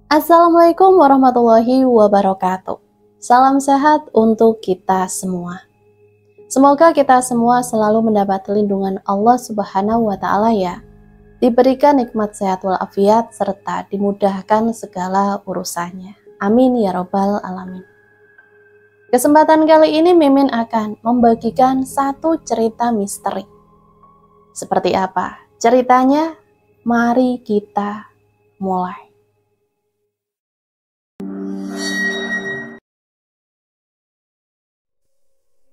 Assalamualaikum warahmatullahi wabarakatuh. Salam sehat untuk kita semua. Semoga kita semua selalu mendapat lindungan Allah Subhanahu wa Ta'ala ya. Diberikan nikmat sehat walafiat serta dimudahkan segala urusannya. Amin ya Robbal 'Alamin. Kesempatan kali ini Mimin akan membagikan satu cerita misteri. Seperti apa ceritanya? Mari kita mulai.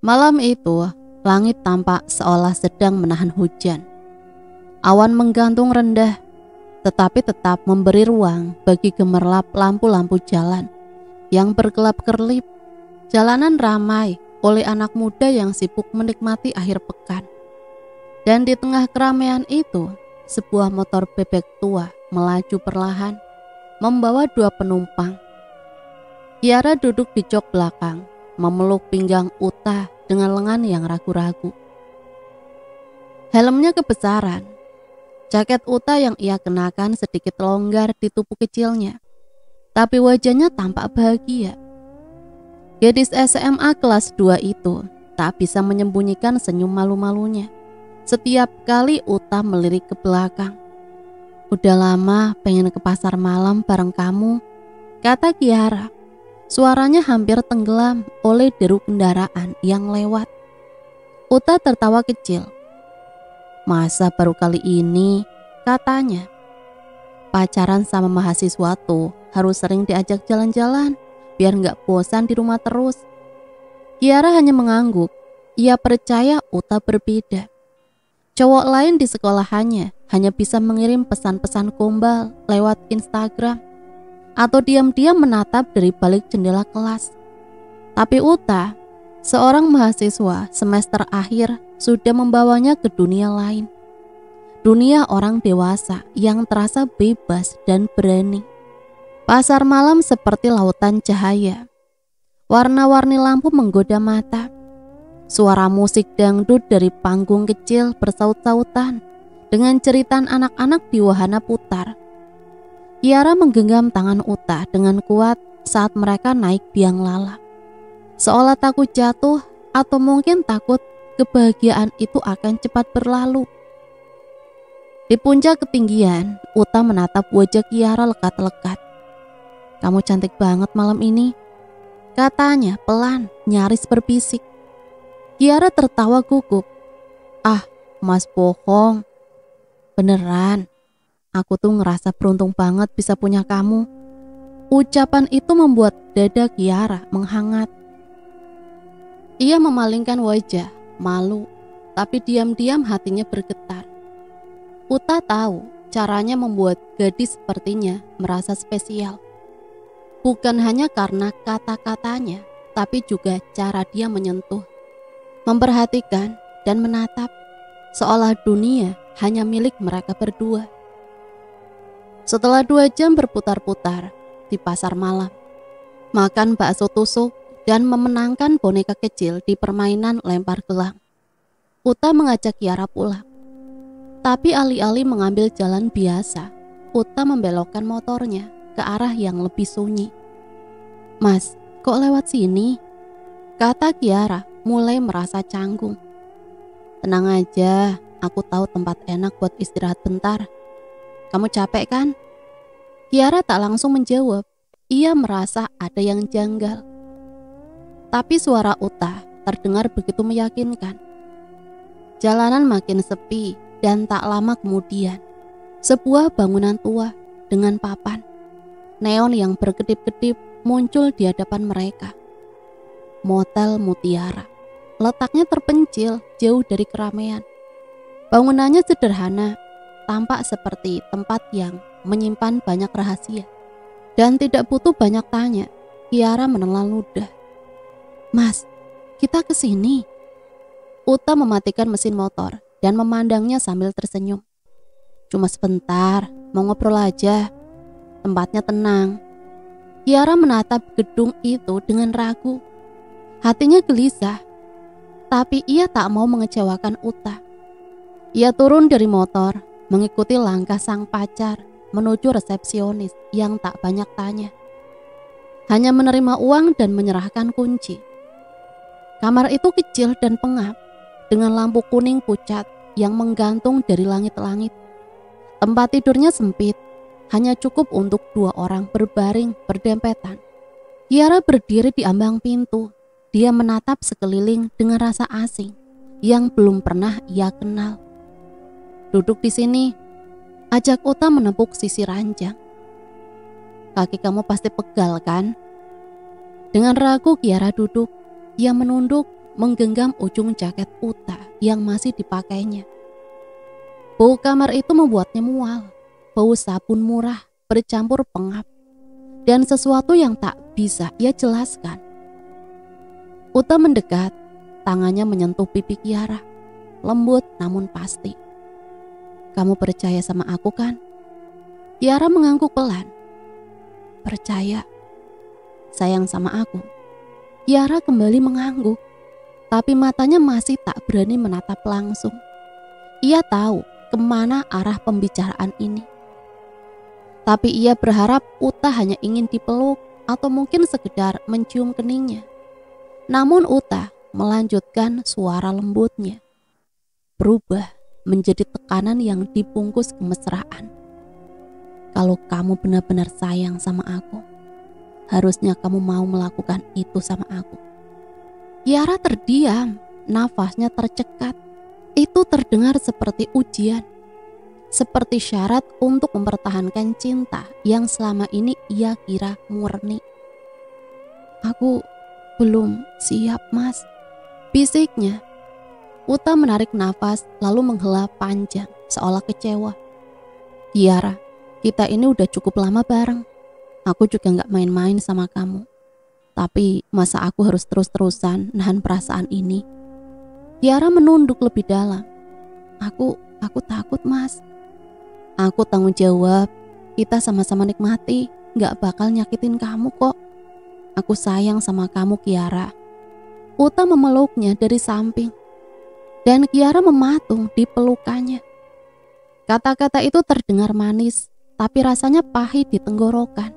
Malam itu, langit tampak seolah sedang menahan hujan. Awan menggantung rendah, tetapi tetap memberi ruang bagi gemerlap lampu-lampu jalan yang berkelap-kerlip. Jalanan ramai oleh anak muda yang sibuk menikmati akhir pekan. Dan di tengah keramaian itu, sebuah motor bebek tua melaju perlahan, membawa dua penumpang. Kiara duduk di jok belakang, memeluk pinggang Uta dengan lengan yang ragu-ragu. Helmnya kebesaran. Jaket Uta yang ia kenakan sedikit longgar di tubuh kecilnya, tapi wajahnya tampak bahagia. Gadis SMA kelas 2 itu tak bisa menyembunyikan senyum malu-malunya setiap kali Uta melirik ke belakang. "Udah lama pengen ke pasar malam bareng kamu," kata Kiara. Suaranya hampir tenggelam oleh deru kendaraan yang lewat. Uta tertawa kecil. "Masa baru kali ini?" katanya. "Pacaran sama mahasiswa tuh harus sering diajak jalan-jalan, biar gak bosan di rumah terus." Kiara hanya mengangguk. Ia percaya Uta berbeda. Cowok lain di sekolahannya hanya bisa mengirim pesan-pesan gombal lewat Instagram atau diam-diam menatap dari balik jendela kelas. Tapi Uta, seorang mahasiswa semester akhir, sudah membawanya ke dunia lain. Dunia orang dewasa yang terasa bebas dan berani. Pasar malam seperti lautan cahaya. Warna-warni lampu menggoda mata. Suara musik dangdut dari panggung kecil bersaut-sautan dengan jeritan anak-anak di wahana putar. Kiara menggenggam tangan Uta dengan kuat saat mereka naik biang lala. Seolah takut jatuh atau mungkin takut kebahagiaan itu akan cepat berlalu. Di puncak ketinggian, Uta menatap wajah Kiara lekat-lekat. "Kamu cantik banget malam ini," katanya pelan, nyaris berbisik. Kiara tertawa gugup. "Ah, Mas bohong. Beneran. Aku tuh ngerasa beruntung banget bisa punya kamu." Ucapan itu membuat dada Kiara menghangat. Ia memalingkan wajah, malu, tapi diam-diam hatinya bergetar. Uta tahu caranya membuat gadis sepertinya merasa spesial. Bukan hanya karena kata-katanya, tapi juga cara dia menyentuh, memperhatikan dan menatap, seolah dunia hanya milik mereka berdua. Setelah 2 jam berputar-putar di pasar malam, makan bakso tusuk dan memenangkan boneka kecil di permainan lempar gelang, Uta mengajak Kiara pulang. Tapi alih-alih mengambil jalan biasa, Uta membelokkan motornya ke arah yang lebih sunyi. "Mas, kok lewat sini?" kata Kiara mulai merasa canggung. "Tenang aja, aku tahu tempat enak buat istirahat bentar. Kamu capek kan?" Kiara tak langsung menjawab. Ia merasa ada yang janggal. Tapi suara Uta terdengar begitu meyakinkan. Jalanan makin sepi dan tak lama kemudian, sebuah bangunan tua dengan papan neon yang berkedip-kedip muncul di hadapan mereka. Motel Mutiara. Letaknya terpencil jauh dari keramaian. Bangunannya sederhana, tampak seperti tempat yang menyimpan banyak rahasia. Dan tidak butuh banyak tanya, Kiara menelan ludah. "Mas, kita ke sini." Uta mematikan mesin motor dan memandangnya sambil tersenyum. "Cuma sebentar, mau ngobrol aja. Tempatnya tenang." Kiara menatap gedung itu dengan ragu. Hatinya gelisah, tapi ia tak mau mengecewakan Uta. Ia turun dari motor, mengikuti langkah sang pacar menuju resepsionis yang tak banyak tanya. Hanya menerima uang dan menyerahkan kunci. Kamar itu kecil dan pengap, dengan lampu kuning pucat yang menggantung dari langit-langit. Tempat tidurnya sempit, hanya cukup untuk 2 orang berbaring berdempetan. Kiara berdiri di ambang pintu. Dia menatap sekeliling dengan rasa asing yang belum pernah ia kenal. "Duduk di sini," ajak Uta menepuk sisi ranjang. "Kaki kamu pasti pegal kan?" Dengan ragu Kiara duduk. Ia menunduk menggenggam ujung jaket Uta yang masih dipakainya. Bau kamar itu membuatnya mual. Bau sabun murah bercampur pengap dan sesuatu yang tak bisa ia jelaskan. Uta mendekat, tangannya menyentuh pipi Kiara, lembut namun pasti. "Kamu percaya sama aku kan?" Kiara mengangguk pelan. "Percaya." "Sayang sama aku?" Kiara kembali mengangguk, tapi matanya masih tak berani menatap langsung. Ia tahu kemana arah pembicaraan ini. Tapi ia berharap Uta hanya ingin dipeluk atau mungkin sekedar mencium keningnya. Namun Uta melanjutkan suara lembutnya, berubah menjadi tekanan yang dibungkus kemesraan. "Kalau kamu benar-benar sayang sama aku, harusnya kamu mau melakukan itu sama aku." Kiara terdiam, nafasnya tercekat. Itu terdengar seperti ujian, seperti syarat untuk mempertahankan cinta yang selama ini ia kira murni. "Aku belum siap, Mas," bisiknya. Uta menarik nafas lalu menghela panjang seolah kecewa. "Kiara, kita ini udah cukup lama bareng. Aku juga gak main-main sama kamu. Tapi masa aku harus terus-terusan nahan perasaan ini?" Kiara menunduk lebih dalam. Aku takut, Mas. Aku tanggung jawab. Kita sama-sama nikmati. Gak bakal nyakitin kamu kok. Aku sayang sama kamu, Kiara. Uta memeluknya dari samping. Dan Kiara mematung di pelukannya. Kata-kata itu terdengar manis, tapi rasanya pahit di tenggorokan.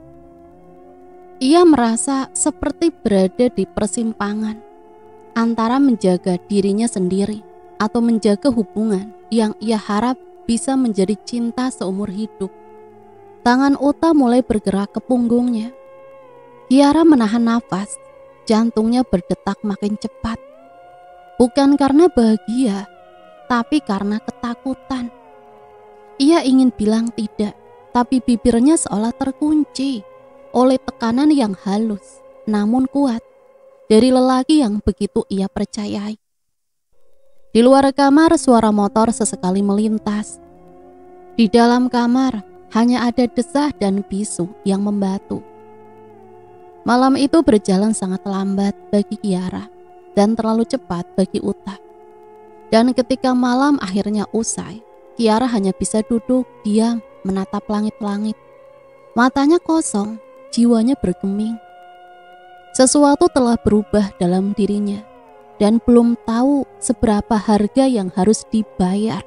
Ia merasa seperti berada di persimpangan antara menjaga dirinya sendiri atau menjaga hubungan yang ia harap bisa menjadi cinta seumur hidup. Tangan Uta mulai bergerak ke punggungnya. Kiara menahan nafas, jantungnya berdetak makin cepat. Bukan karena bahagia, tapi karena ketakutan. Ia ingin bilang tidak, tapi bibirnya seolah terkunci oleh tekanan yang halus namun kuat dari lelaki yang begitu ia percayai. Di luar kamar suara motor sesekali melintas. Di dalam kamar hanya ada desah dan bisu yang membatu. Malam itu berjalan sangat lambat bagi Kiara dan terlalu cepat bagi Uta. Dan ketika malam akhirnya usai, Kiara hanya bisa duduk diam menatap langit-langit. Matanya kosong, jiwanya bergeming. Sesuatu telah berubah dalam dirinya dan belum tahu seberapa harga yang harus dibayar.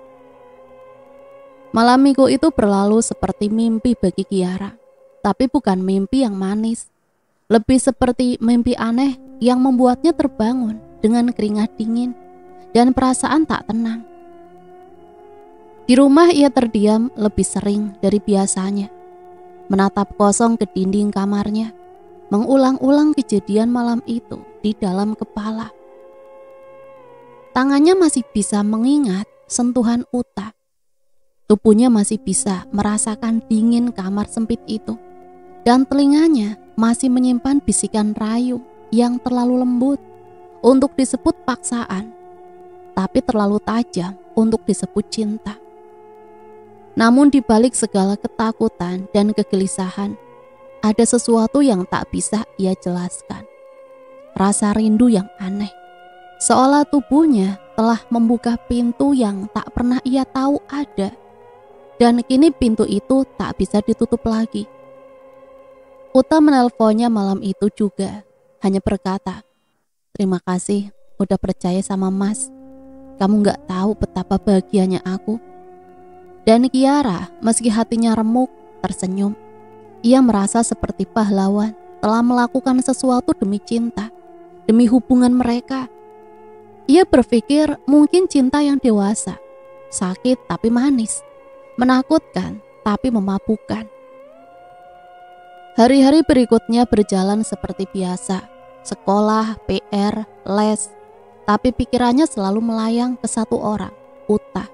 Malam minggu itu berlalu seperti mimpi bagi Kiara, tapi bukan mimpi yang manis. Lebih seperti mimpi aneh yang membuatnya terbangun dengan keringat dingin dan perasaan tak tenang. Di rumah ia terdiam lebih sering dari biasanya, menatap kosong ke dinding kamarnya, mengulang-ulang kejadian malam itu di dalam kepala. Tangannya masih bisa mengingat sentuhan Uta. Tubuhnya masih bisa merasakan dingin kamar sempit itu. Dan telinganya masih menyimpan bisikan rayu yang terlalu lembut untuk disebut paksaan, tapi terlalu tajam untuk disebut cinta. Namun di balik segala ketakutan dan kegelisahan, ada sesuatu yang tak bisa ia jelaskan. Rasa rindu yang aneh, seolah tubuhnya telah membuka pintu yang tak pernah ia tahu ada. Dan kini pintu itu tak bisa ditutup lagi. Uta menelponnya malam itu juga, hanya berkata, "Terima kasih udah percaya sama Mas. Kamu gak tahu betapa bahagianya aku." Dan Kiara, meski hatinya remuk, tersenyum. Ia merasa seperti pahlawan telah melakukan sesuatu demi cinta, demi hubungan mereka. Ia berpikir mungkin cinta yang dewasa, sakit tapi manis, menakutkan tapi memabukkan. Hari-hari berikutnya berjalan seperti biasa, sekolah, PR, les, tapi pikirannya selalu melayang ke satu orang, Uta.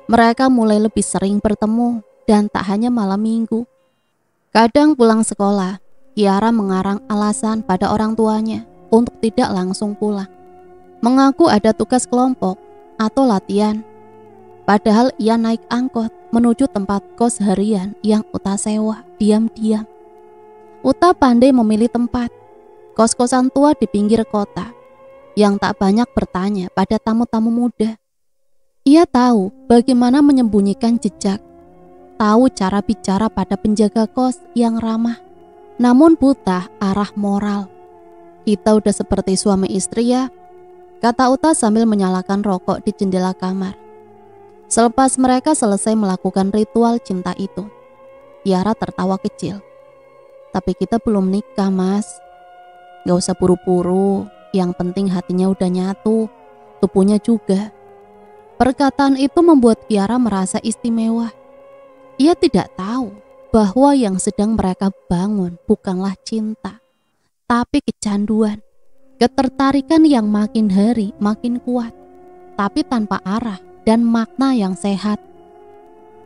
Mereka mulai lebih sering bertemu dan tak hanya malam minggu. Kadang pulang sekolah, Kiara mengarang alasan pada orang tuanya untuk tidak langsung pulang. Mengaku ada tugas kelompok atau latihan. Padahal ia naik angkot menuju tempat kos harian yang Uta sewa diam-diam. Uta pandai memilih tempat, kos-kosan tua di pinggir kota, yang tak banyak bertanya pada tamu-tamu muda. Ia tahu bagaimana menyembunyikan jejak, tahu cara bicara pada penjaga kos yang ramah, namun buta arah moral. Kita udah seperti suami istri ya, kata Uta sambil menyalakan rokok di jendela kamar. Selepas mereka selesai melakukan ritual cinta itu, Kiara tertawa kecil. Tapi kita belum nikah, Mas. Gak usah buru-buru, yang penting hatinya udah nyatu, tubuhnya juga. Perkataan itu membuat Kiara merasa istimewa. Ia tidak tahu bahwa yang sedang mereka bangun bukanlah cinta, tapi kecanduan, ketertarikan yang makin hari makin kuat, tapi tanpa arah dan makna yang sehat.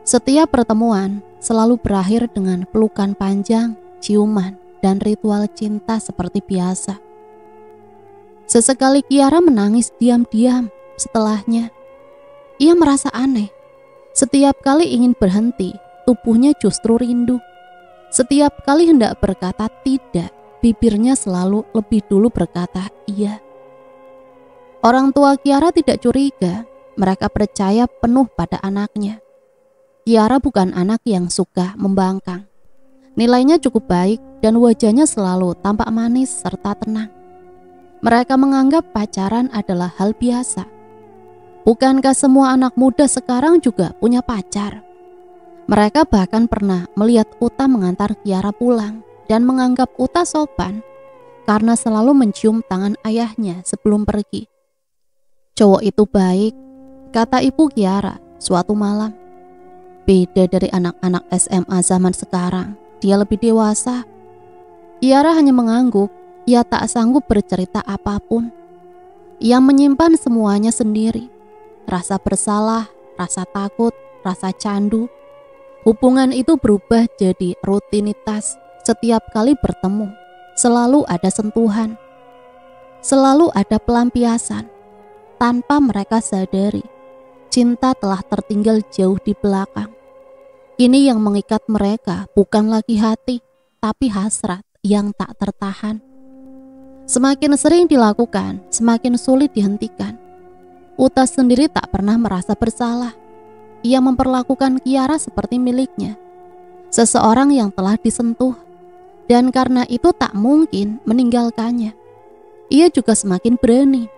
Setiap pertemuan selalu berakhir dengan pelukan panjang, ciuman, dan ritual cinta seperti biasa. Sesekali Kiara menangis diam-diam. Setelahnya, ia merasa aneh. Setiap kali ingin berhenti, tubuhnya justru rindu. Setiap kali hendak berkata tidak, bibirnya selalu lebih dulu berkata iya. Orang tua Kiara tidak curiga, mereka percaya penuh pada anaknya. Kiara bukan anak yang suka membangkang. Nilainya cukup baik dan wajahnya selalu tampak manis serta tenang. Mereka menganggap pacaran adalah hal biasa. Bukankah semua anak muda sekarang juga punya pacar? Mereka bahkan pernah melihat Uta mengantar Kiara pulang dan menganggap Uta sopan karena selalu mencium tangan ayahnya sebelum pergi. Cowok itu baik, kata ibu Kiara suatu malam. Beda dari anak-anak SMA zaman sekarang, dia lebih dewasa. Kiara hanya mengangguk, ia tak sanggup bercerita apapun. Ia menyimpan semuanya sendiri. Rasa bersalah, rasa takut, rasa candu. Hubungan itu berubah jadi rutinitas. Setiap kali bertemu, selalu ada sentuhan. Selalu ada pelampiasan. Tanpa mereka sadari, cinta telah tertinggal jauh di belakang. Kini yang mengikat mereka bukan lagi hati, tapi hasrat yang tak tertahan. Semakin sering dilakukan, semakin sulit dihentikan. Uta sendiri tak pernah merasa bersalah. Ia memperlakukan Kiara seperti miliknya, seseorang yang telah disentuh, dan karena itu tak mungkin meninggalkannya. Ia juga semakin berani,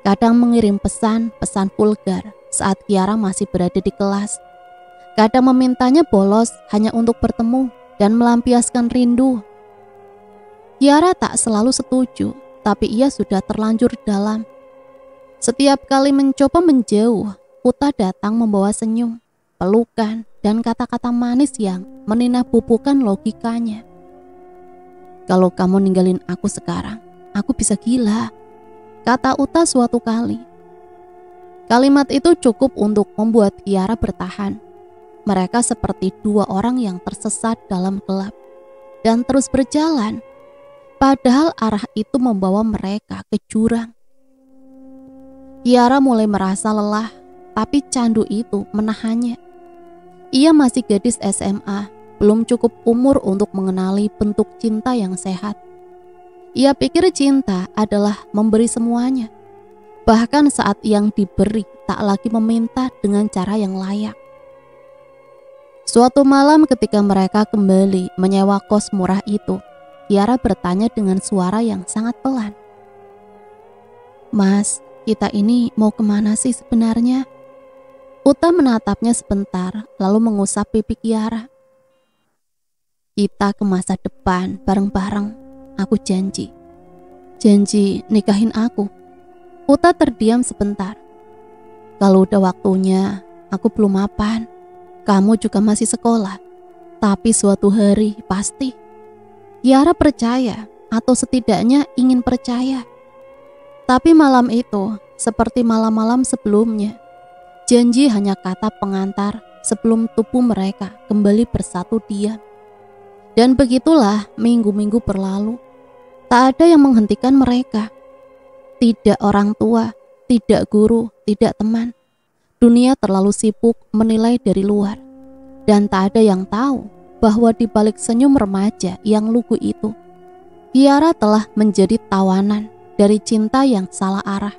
kadang mengirim pesan-pesan vulgar saat Kiara masih berada di kelas. Kadang memintanya bolos hanya untuk bertemu dan melampiaskan rindu. Kiara tak selalu setuju, tapi ia sudah terlanjur dalam. Setiap kali mencoba menjauh, Uta datang membawa senyum, pelukan, dan kata-kata manis yang meninah bubukan logikanya. Kalau kamu ninggalin aku sekarang, aku bisa gila, kata Uta suatu kali. Kalimat itu cukup untuk membuat Kiara bertahan. Mereka seperti dua orang yang tersesat dalam gelap dan terus berjalan, padahal arah itu membawa mereka ke jurang. Kiara mulai merasa lelah, tapi candu itu menahannya. Ia masih gadis SMA, belum cukup umur untuk mengenali bentuk cinta yang sehat. Ia pikir cinta adalah memberi semuanya, bahkan saat yang diberi tak lagi meminta dengan cara yang layak. Suatu malam ketika mereka kembali menyewa kos murah itu, Kiara bertanya dengan suara yang sangat pelan. Mas, kita ini mau kemana sih sebenarnya? Uta menatapnya sebentar, lalu mengusap pipi Kiara. Kita ke masa depan bareng-bareng. Aku janji. Janji nikahin aku. Uta terdiam sebentar. Kalau udah waktunya, aku belum mapan. Kamu juga masih sekolah. Tapi suatu hari pasti. Kiara percaya, atau setidaknya ingin percaya. Tapi malam itu, seperti malam-malam sebelumnya, janji hanya kata pengantar sebelum tubuh mereka kembali bersatu diam. Dan begitulah minggu-minggu berlalu. Tak ada yang menghentikan mereka. Tidak orang tua, tidak guru, tidak teman. Dunia terlalu sibuk menilai dari luar. Dan tak ada yang tahu bahwa di balik senyum remaja yang lugu itu, Kiara telah menjadi tawanan dari cinta yang salah arah.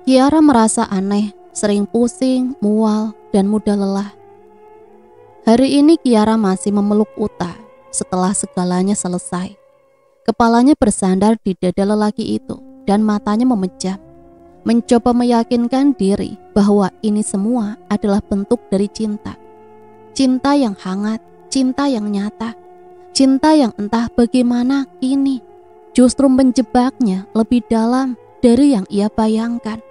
Kiara merasa aneh, sering pusing, mual, dan mudah lelah. Hari ini Kiara masih memeluk Uta setelah segalanya selesai. Kepalanya bersandar di dada lelaki itu dan matanya memejam, mencoba meyakinkan diri bahwa ini semua adalah bentuk dari cinta. Cinta yang hangat, cinta yang nyata, cinta yang entah bagaimana kini justru menjebaknya lebih dalam dari yang ia bayangkan.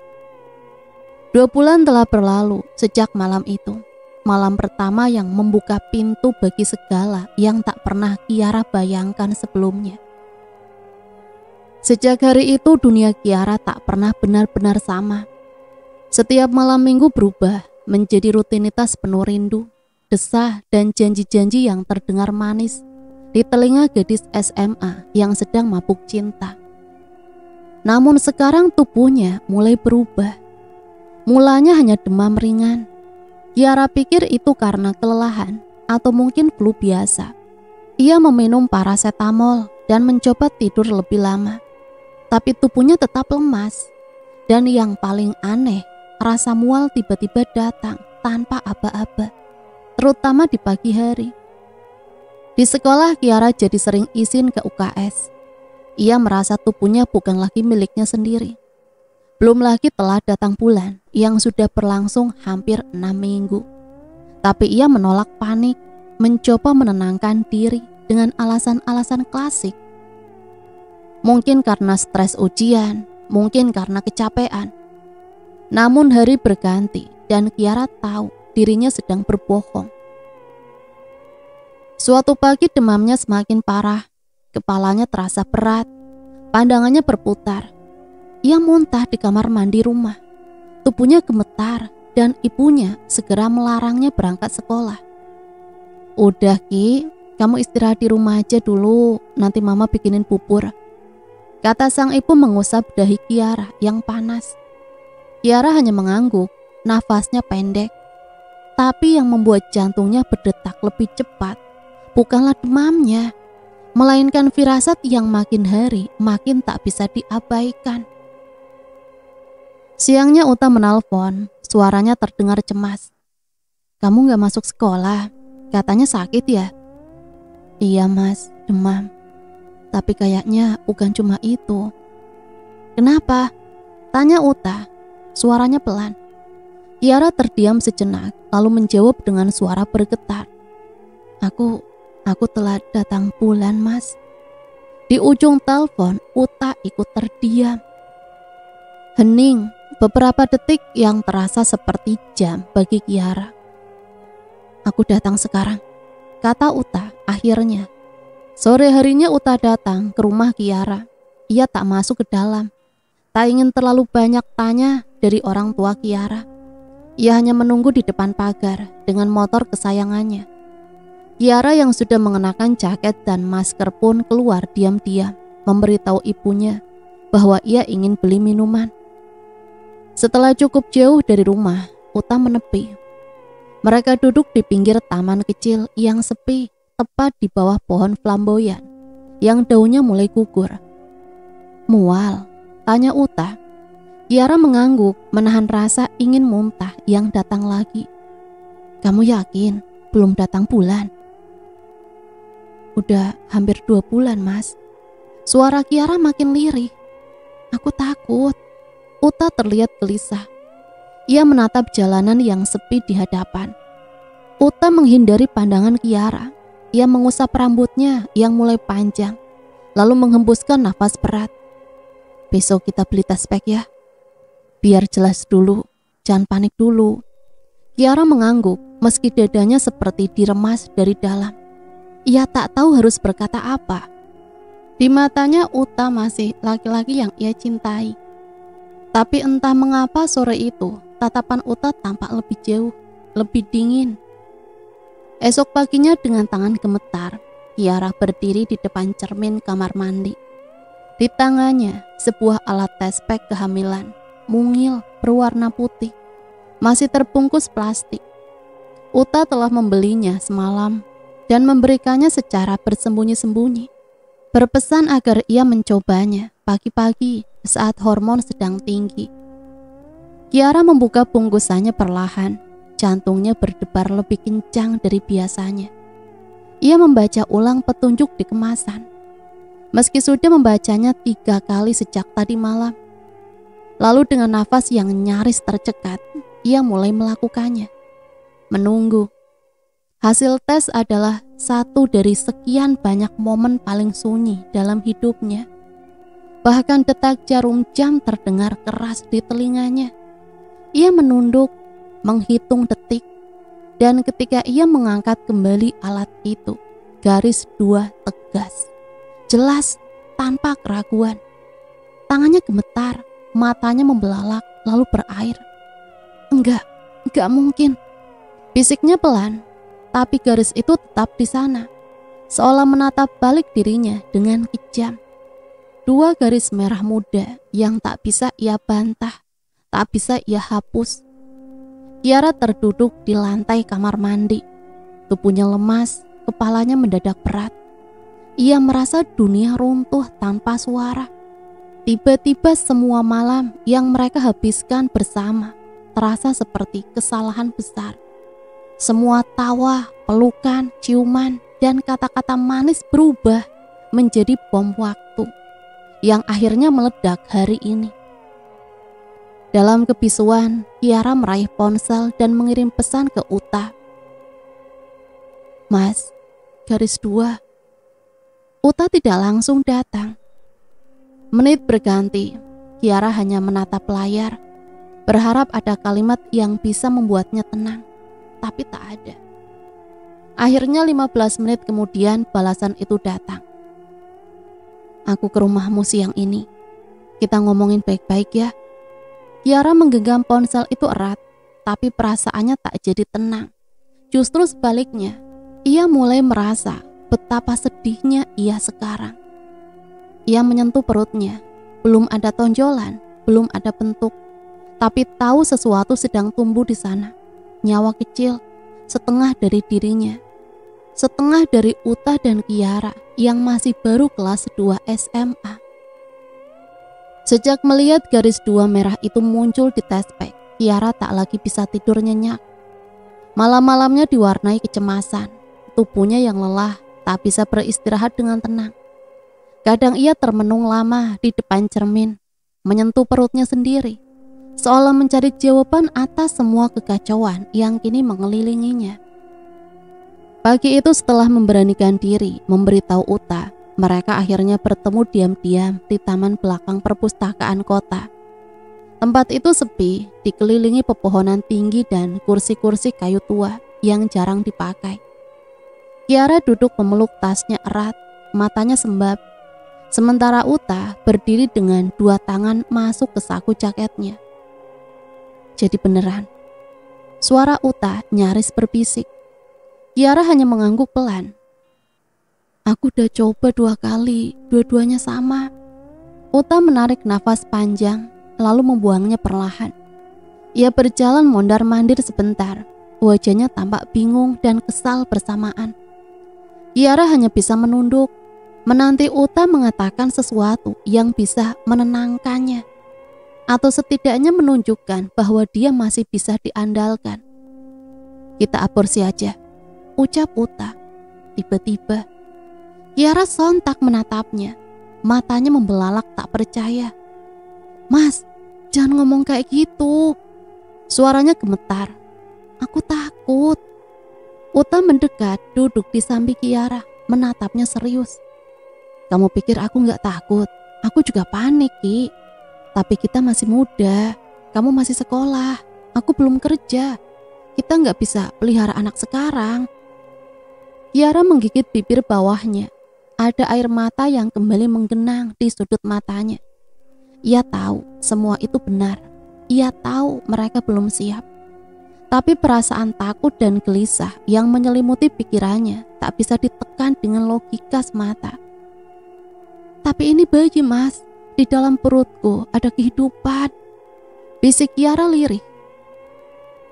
2 bulan telah berlalu sejak malam itu. Malam pertama yang membuka pintu bagi segala yang tak pernah Kiara bayangkan sebelumnya. Sejak hari itu dunia Kiara tak pernah benar-benar sama. Setiap malam minggu berubah menjadi rutinitas penuh rindu, desah dan janji-janji yang terdengar manis di telinga gadis SMA yang sedang mabuk cinta. Namun sekarang tubuhnya mulai berubah. Mulanya hanya demam ringan. Kiara pikir itu karena kelelahan atau mungkin flu biasa. Ia meminum paracetamol dan mencoba tidur lebih lama. Tapi tubuhnya tetap lemas. Dan yang paling aneh, rasa mual tiba-tiba datang tanpa aba-aba, terutama di pagi hari. Di sekolah Kiara jadi sering izin ke UKS. Ia merasa tubuhnya bukan lagi miliknya sendiri. Belum lagi telah datang bulan yang sudah berlangsung hampir 6 minggu. Tapi ia menolak panik, mencoba menenangkan diri dengan alasan-alasan klasik. Mungkin karena stres ujian, mungkin karena kecapean. Namun hari berganti dan Kiara tahu dirinya sedang berbohong. Suatu pagi demamnya semakin parah, kepalanya terasa berat, pandangannya berputar. Ia muntah di kamar mandi rumah. Tubuhnya gemetar dan ibunya segera melarangnya berangkat sekolah. Udah Ki, kamu istirahat di rumah aja dulu, nanti mama bikinin bubur, kata sang ibu mengusap dahi Kiara yang panas. Kiara hanya mengangguk, nafasnya pendek. Tapi yang membuat jantungnya berdetak lebih cepat bukanlah demamnya, melainkan firasat yang makin hari makin tak bisa diabaikan. Siangnya Uta menelpon, suaranya terdengar cemas. Kamu gak masuk sekolah, katanya sakit ya? Iya mas, demam. Tapi kayaknya bukan cuma itu. Kenapa? Tanya Uta, suaranya pelan. Kiara terdiam sejenak, lalu menjawab dengan suara bergetar. Aku telah datang bulan mas. Di ujung telepon, Uta ikut terdiam. Hening, beberapa detik yang terasa seperti jam bagi Kiara. Aku datang sekarang, kata Uta akhirnya. Sore harinya Uta datang ke rumah Kiara. Ia tak masuk ke dalam. Tak ingin terlalu banyak tanya dari orang tua Kiara. Ia hanya menunggu di depan pagar dengan motor kesayangannya. Kiara yang sudah mengenakan jaket dan masker pun keluar diam-diam, memberitahu ibunya bahwa ia ingin beli minuman. Setelah cukup jauh dari rumah, Uta menepi. Mereka duduk di pinggir taman kecil yang sepi, tepat di bawah pohon flamboyan yang daunnya mulai gugur. Mual? Tanya Uta. Kiara mengangguk, menahan rasa ingin muntah yang datang lagi. Kamu yakin belum datang bulan? Udah hampir 2 bulan mas. Suara Kiara makin lirih. Aku takut. Uta terlihat gelisah. Ia menatap jalanan yang sepi di hadapan. Uta menghindari pandangan Kiara. ia mengusap rambutnya yang mulai panjang, lalu menghembuskan nafas berat. Besok kita beli tes pack ya. Biar jelas dulu, jangan panik dulu. Kiara mengangguk meski dadanya seperti diremas dari dalam. Ia tak tahu harus berkata apa. Di matanya Uta masih laki-laki yang ia cintai. Tapi entah mengapa sore itu tatapan Uta tampak lebih jauh, lebih dingin. Esok paginya dengan tangan gemetar, Kiara berdiri di depan cermin kamar mandi. Di tangannya sebuah alat tes pack kehamilan, mungil berwarna putih, masih terbungkus plastik. Uta telah membelinya semalam dan memberikannya secara bersembunyi-sembunyi, berpesan agar ia mencobanya pagi-pagi saat hormon sedang tinggi. Kiara membuka bungkusannya perlahan, jantungnya berdebar lebih kencang dari biasanya. Ia membaca ulang petunjuk di kemasan, meski sudah membacanya 3 kali sejak tadi malam. Lalu dengan nafas yang nyaris tercekat, ia mulai melakukannya. Menunggu. Hasil tes adalah satu dari sekian banyak momen paling sunyi dalam hidupnya. Bahkan detak jarum jam terdengar keras di telinganya. Ia menunduk, menghitung detik, dan ketika ia mengangkat kembali alat itu, garis 2 tegas, jelas tanpa keraguan. Tangannya gemetar, matanya membelalak lalu berair. Enggak mungkin. Bisiknya pelan, tapi garis itu tetap di sana, seolah menatap balik dirinya dengan kejam. 2 garis merah muda yang tak bisa ia bantah, tak bisa ia hapus. Kiara terduduk di lantai kamar mandi. Tubuhnya lemas, kepalanya mendadak berat. Ia merasa dunia runtuh tanpa suara. Tiba-tiba semua malam yang mereka habiskan bersama terasa seperti kesalahan besar. Semua tawa, pelukan, ciuman, dan kata-kata manis berubah menjadi bom waktu yang akhirnya meledak hari ini. Dalam kebisuan, Kiara meraih ponsel dan mengirim pesan ke Uta. Mas, garis 2. Uta tidak langsung datang. Menit berganti, Kiara hanya menatap layar, berharap ada kalimat yang bisa membuatnya tenang, tapi tak ada. Akhirnya 15 menit kemudian balasan itu datang. Aku ke rumahmu siang ini. Kita ngomongin baik-baik ya. Kiara menggenggam ponsel itu erat, tapi perasaannya tak jadi tenang. Justru sebaliknya, ia mulai merasa betapa sedihnya ia sekarang. Ia menyentuh perutnya, belum ada tonjolan, belum ada bentuk, tapi tahu sesuatu sedang tumbuh di sana. Nyawa kecil, setengah dari dirinya, setengah dari Uta dan Kiara yang masih baru kelas 2 SMA. Sejak melihat garis 2 merah itu muncul di tes pack, Kiara tak lagi bisa tidur nyenyak. Malam-malamnya diwarnai kecemasan, tubuhnya yang lelah tak bisa beristirahat dengan tenang. Kadang ia termenung lama di depan cermin, menyentuh perutnya sendiri, seolah mencari jawaban atas semua kekacauan yang kini mengelilinginya. Pagi itu setelah memberanikan diri memberitahu Uta, mereka akhirnya bertemu diam-diam di taman belakang perpustakaan kota. Tempat itu sepi, dikelilingi pepohonan tinggi dan kursi-kursi kayu tua yang jarang dipakai. Kiara duduk memeluk tasnya erat, matanya sembab. Sementara Uta berdiri dengan 2 tangan masuk ke saku jaketnya. Jadi beneran. Suara Uta nyaris berbisik. Kiara hanya mengangguk pelan. Aku udah coba 2 kali, dua-duanya sama. Uta menarik nafas panjang, lalu membuangnya perlahan. Ia berjalan mondar-mandir sebentar, wajahnya tampak bingung dan kesal bersamaan. Kiara hanya bisa menunduk, menanti Uta mengatakan sesuatu yang bisa menenangkannya, atau setidaknya menunjukkan bahwa dia masih bisa diandalkan. Kita aborsi aja, ucap Uta. Tiba-tiba Kiara sontak menatapnya, matanya membelalak tak percaya. Mas, jangan ngomong kayak gitu. Suaranya gemetar. Aku takut. Uta mendekat, duduk di samping Kiara, menatapnya serius. Kamu pikir aku gak takut? Aku juga panik, Ki. Tapi kita masih muda, kamu masih sekolah, aku belum kerja. Kita gak bisa pelihara anak sekarang. Kiara menggigit bibir bawahnya. Ada air mata yang kembali menggenang di sudut matanya. Ia tahu semua itu benar. Ia tahu mereka belum siap. Tapi perasaan takut dan gelisah yang menyelimuti pikirannya tak bisa ditekan dengan logika semata. Tapi ini bayi, Mas. Di dalam perutku ada kehidupan. Bisik Kiara lirih.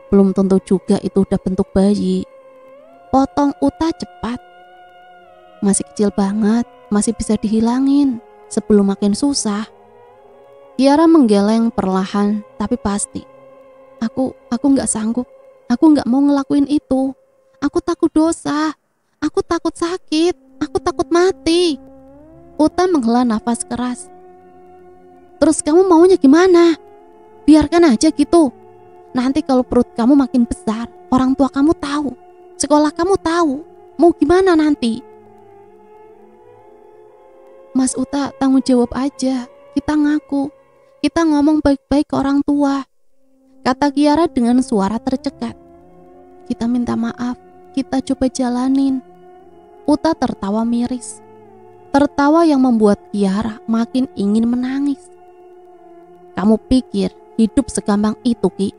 Belum tentu juga itu udah bentuk bayi. Potong Uta cepat. Masih kecil banget, masih bisa dihilangin sebelum makin susah. Kiara menggeleng perlahan tapi pasti. Aku gak sanggup. Aku gak mau ngelakuin itu. Aku takut dosa. Aku takut sakit. Aku takut mati. Uta menghela nafas keras. Terus kamu maunya gimana? Biarkan aja gitu. Nanti kalau perut kamu makin besar, orang tua kamu tahu, sekolah kamu tahu. Mau gimana nanti? Mas Uta, tanggung jawab aja. Kita ngaku. Kita ngomong baik-baik ke orang tua, kata Kiara dengan suara tercekat. Kita minta maaf, kita coba jalanin. Uta tertawa miris. Tertawa yang membuat Kiara makin ingin menangis. Kamu pikir hidup segampang itu, Ki?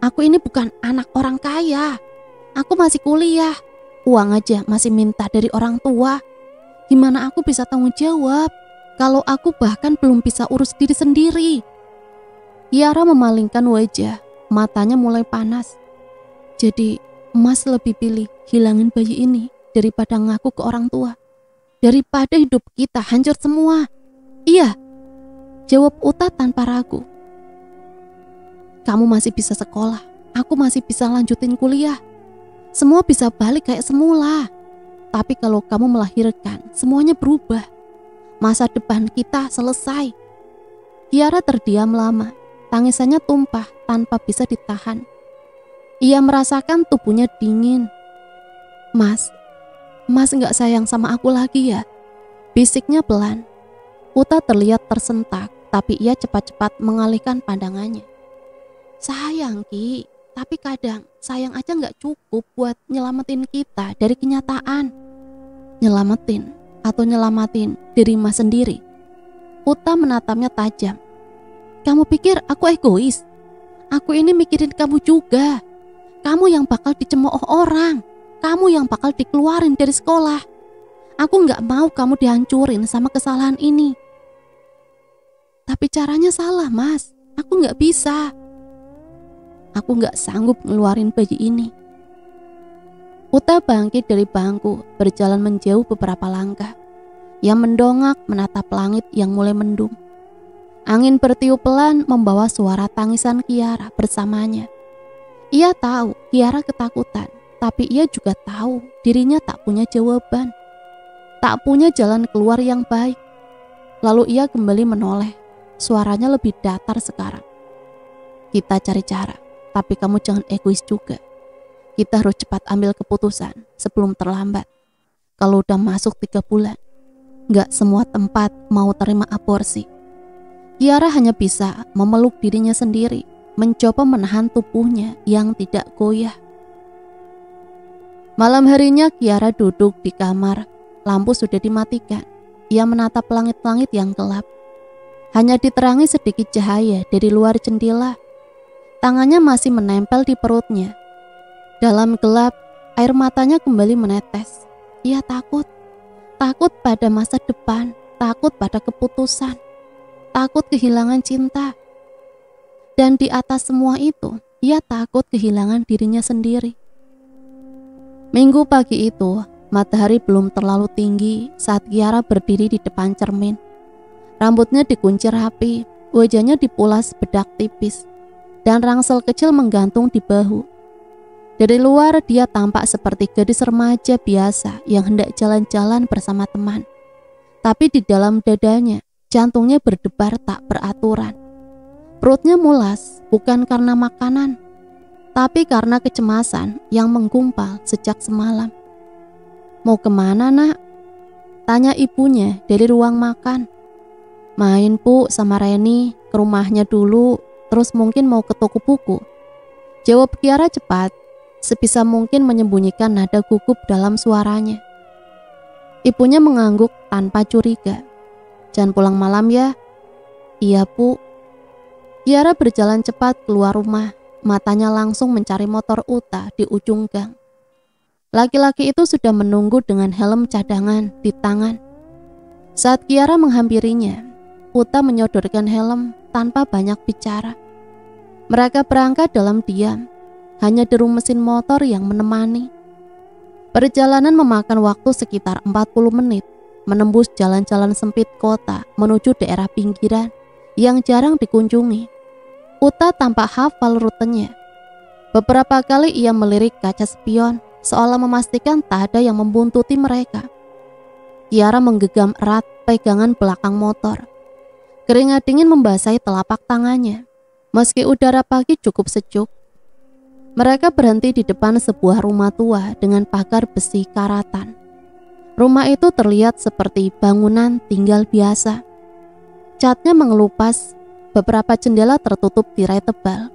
Aku ini bukan anak orang kaya. Aku masih kuliah. Uang aja masih minta dari orang tua. Gimana aku bisa tanggung jawab kalau aku bahkan belum bisa urus diri sendiri? Kiara memalingkan wajah, matanya mulai panas. Jadi, Mas lebih pilih hilangin bayi ini daripada ngaku ke orang tua. Daripada hidup kita hancur semua. Iya, jawab Uta tanpa ragu. Kamu masih bisa sekolah, aku masih bisa lanjutin kuliah. Semua bisa balik kayak semula. Tapi kalau kamu melahirkan, semuanya berubah. Masa depan kita selesai. Kiara terdiam lama. Tangisannya tumpah tanpa bisa ditahan. Ia merasakan tubuhnya dingin. Mas gak sayang sama aku lagi ya? Bisiknya pelan. Uta terlihat tersentak, tapi ia cepat-cepat mengalihkan pandangannya. Sayang, Ki, tapi kadang sayang aja gak cukup buat nyelamatin kita dari kenyataan. Nyelamatin atau nyelamatin diri Mas sendiri? Uta menatapnya tajam. Kamu pikir aku egois? Aku ini mikirin kamu juga. Kamu yang bakal dicemooh orang. Kamu yang bakal dikeluarin dari sekolah. Aku gak mau kamu dihancurin sama kesalahan ini. Tapi caranya salah, Mas. Aku gak bisa. Aku gak sanggup ngeluarin bayi ini. Uta bangkit dari bangku, berjalan menjauh beberapa langkah. Ia mendongak menatap langit yang mulai mendung. Angin bertiup pelan membawa suara tangisan Kiara bersamanya. Ia tahu Kiara ketakutan, tapi ia juga tahu dirinya tak punya jawaban. Tak punya jalan keluar yang baik. Lalu ia kembali menoleh. Suaranya lebih datar sekarang. Kita cari cara, tapi kamu jangan egois juga. Kita harus cepat ambil keputusan sebelum terlambat. Kalau udah masuk 3 bulan, gak semua tempat mau terima aborsi. Kiara hanya bisa memeluk dirinya sendiri, mencoba menahan tubuhnya yang tidak goyah. Malam harinya Kiara duduk di kamar, lampu sudah dimatikan. Ia menatap langit-langit yang gelap. Hanya diterangi sedikit cahaya dari luar jendela. Tangannya masih menempel di perutnya. Dalam gelap, air matanya kembali menetes. Ia takut pada masa depan, takut pada keputusan, takut kehilangan cinta. Dan di atas semua itu, ia takut kehilangan dirinya sendiri. Minggu pagi itu, matahari belum terlalu tinggi saat Kiara berdiri di depan cermin. Rambutnya dikuncir rapi, wajahnya dipulas bedak tipis, dan rangsel kecil menggantung di bahu. Dari luar dia tampak seperti gadis remaja biasa yang hendak jalan-jalan bersama teman. Tapi di dalam dadanya, jantungnya berdebar tak beraturan. Perutnya mulas, bukan karena makanan, tapi karena kecemasan yang menggumpal sejak semalam. "Mau kemana, Nak?" tanya ibunya dari ruang makan. "Main, Bu, sama Reni, ke rumahnya dulu, terus mungkin mau ke toko buku," jawab Kiara cepat, sebisa mungkin menyembunyikan nada gugup dalam suaranya. Ibunya mengangguk tanpa curiga. "Jangan pulang malam ya." "Iya, Bu." Kiara berjalan cepat keluar rumah, matanya langsung mencari motor Uta di ujung gang. Laki-laki itu sudah menunggu dengan helm cadangan di tangan. Saat Kiara menghampirinya, Uta menyodorkan helm tanpa banyak bicara. Mereka berangkat dalam diam, hanya deru mesin motor yang menemani. Perjalanan memakan waktu sekitar 40 menit, menembus jalan-jalan sempit kota menuju daerah pinggiran yang jarang dikunjungi. Uta tampak hafal rutenya. Beberapa kali ia melirik kaca spion, seolah memastikan tak ada yang membuntuti mereka. Kiara menggegam erat pegangan belakang motor. Keringat dingin membasahi telapak tangannya. Meski udara pagi cukup sejuk, mereka berhenti di depan sebuah rumah tua dengan pagar besi karatan. Rumah itu terlihat seperti bangunan tinggal biasa. Catnya mengelupas, beberapa jendela tertutup tirai tebal.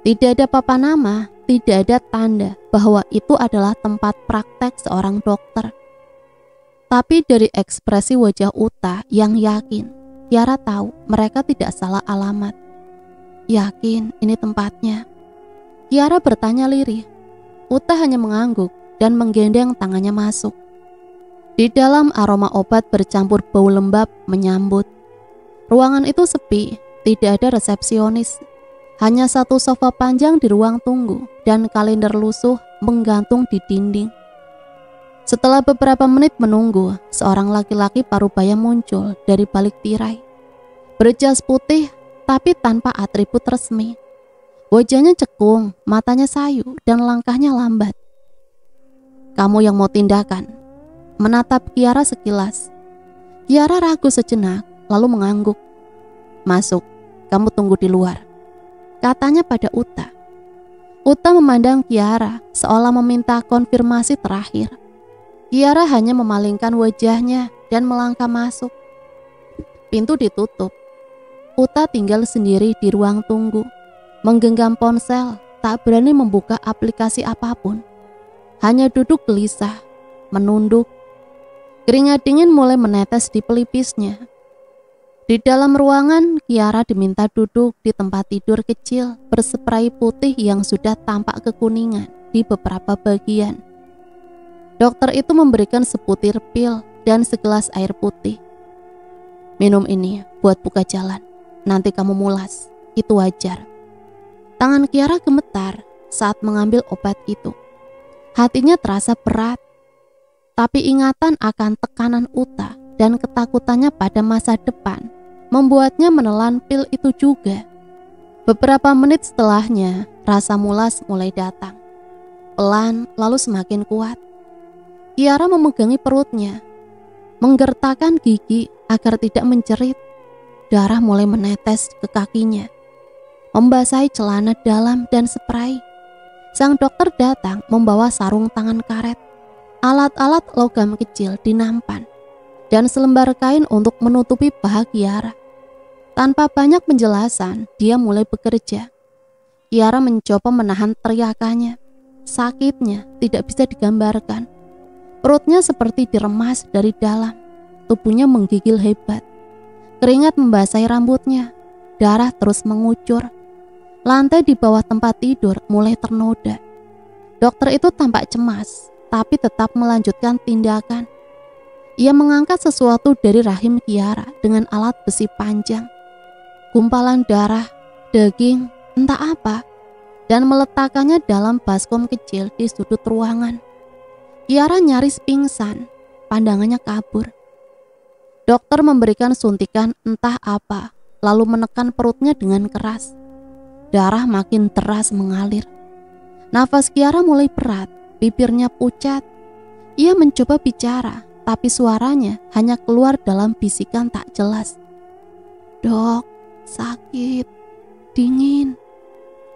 Tidak ada papan nama, tidak ada tanda bahwa itu adalah tempat praktek seorang dokter. Tapi dari ekspresi wajah Uta yang yakin, Kiara tahu mereka tidak salah alamat. "Yakin ini tempatnya?" Kiara bertanya lirih. Uta hanya mengangguk dan menggendeng tangannya masuk. Di dalam aroma obat bercampur bau lembab menyambut. Ruangan itu sepi, tidak ada resepsionis. Hanya satu sofa panjang di ruang tunggu dan kalender lusuh menggantung di dinding. Setelah beberapa menit menunggu, seorang laki-laki parubaya muncul dari balik tirai. Berjas putih tapi tanpa atribut resmi. Wajahnya cekung, matanya sayu, dan langkahnya lambat. "Kamu yang mau tindakan?" menatap Kiara sekilas. Kiara ragu sejenak, lalu mengangguk. "Masuk, kamu tunggu di luar," katanya pada Uta. Uta memandang Kiara seolah meminta konfirmasi terakhir. Kiara hanya memalingkan wajahnya dan melangkah masuk. Pintu ditutup. Uta tinggal sendiri di ruang tunggu, menggenggam ponsel, tak berani membuka aplikasi apapun. Hanya duduk gelisah, menunduk. Keringat dingin mulai menetes di pelipisnya. Di dalam ruangan, Kiara diminta duduk di tempat tidur kecil berspray putih yang sudah tampak kekuningan di beberapa bagian. Dokter itu memberikan sebutir pil dan segelas air putih. "Minum ini buat buka jalan. Nanti kamu mulas, itu wajar." Tangan Kiara gemetar saat mengambil obat itu. Hatinya terasa berat, tapi ingatan akan tekanan Uta dan ketakutannya pada masa depan membuatnya menelan pil itu juga. Beberapa menit setelahnya, rasa mulas mulai datang. Pelan lalu semakin kuat. Kiara memegangi perutnya, menggertakkan gigi agar tidak menjerit. Darah mulai menetes ke kakinya, membasahi celana dalam dan spray. Sang dokter datang membawa sarung tangan karet, alat-alat logam kecil di nampan, dan selembar kain untuk menutupi paha Kiara. Tanpa banyak penjelasan, dia mulai bekerja. Kiara mencoba menahan teriakannya. Sakitnya tidak bisa digambarkan. Perutnya seperti diremas dari dalam. Tubuhnya menggigil hebat. Keringat membasahi rambutnya. Darah terus mengucur. Lantai di bawah tempat tidur mulai ternoda. Dokter itu tampak cemas, tapi tetap melanjutkan tindakan. Ia mengangkat sesuatu dari rahim Kiara dengan alat besi panjang. Gumpalan darah, daging, entah apa, dan meletakkannya dalam baskom kecil di sudut ruangan. Kiara nyaris pingsan, pandangannya kabur. Dokter memberikan suntikan entah apa, lalu menekan perutnya dengan keras. Darah makin deras mengalir. Nafas Kiara mulai berat, bibirnya pucat. Ia mencoba bicara, tapi suaranya hanya keluar dalam bisikan tak jelas. "Dok, sakit, dingin."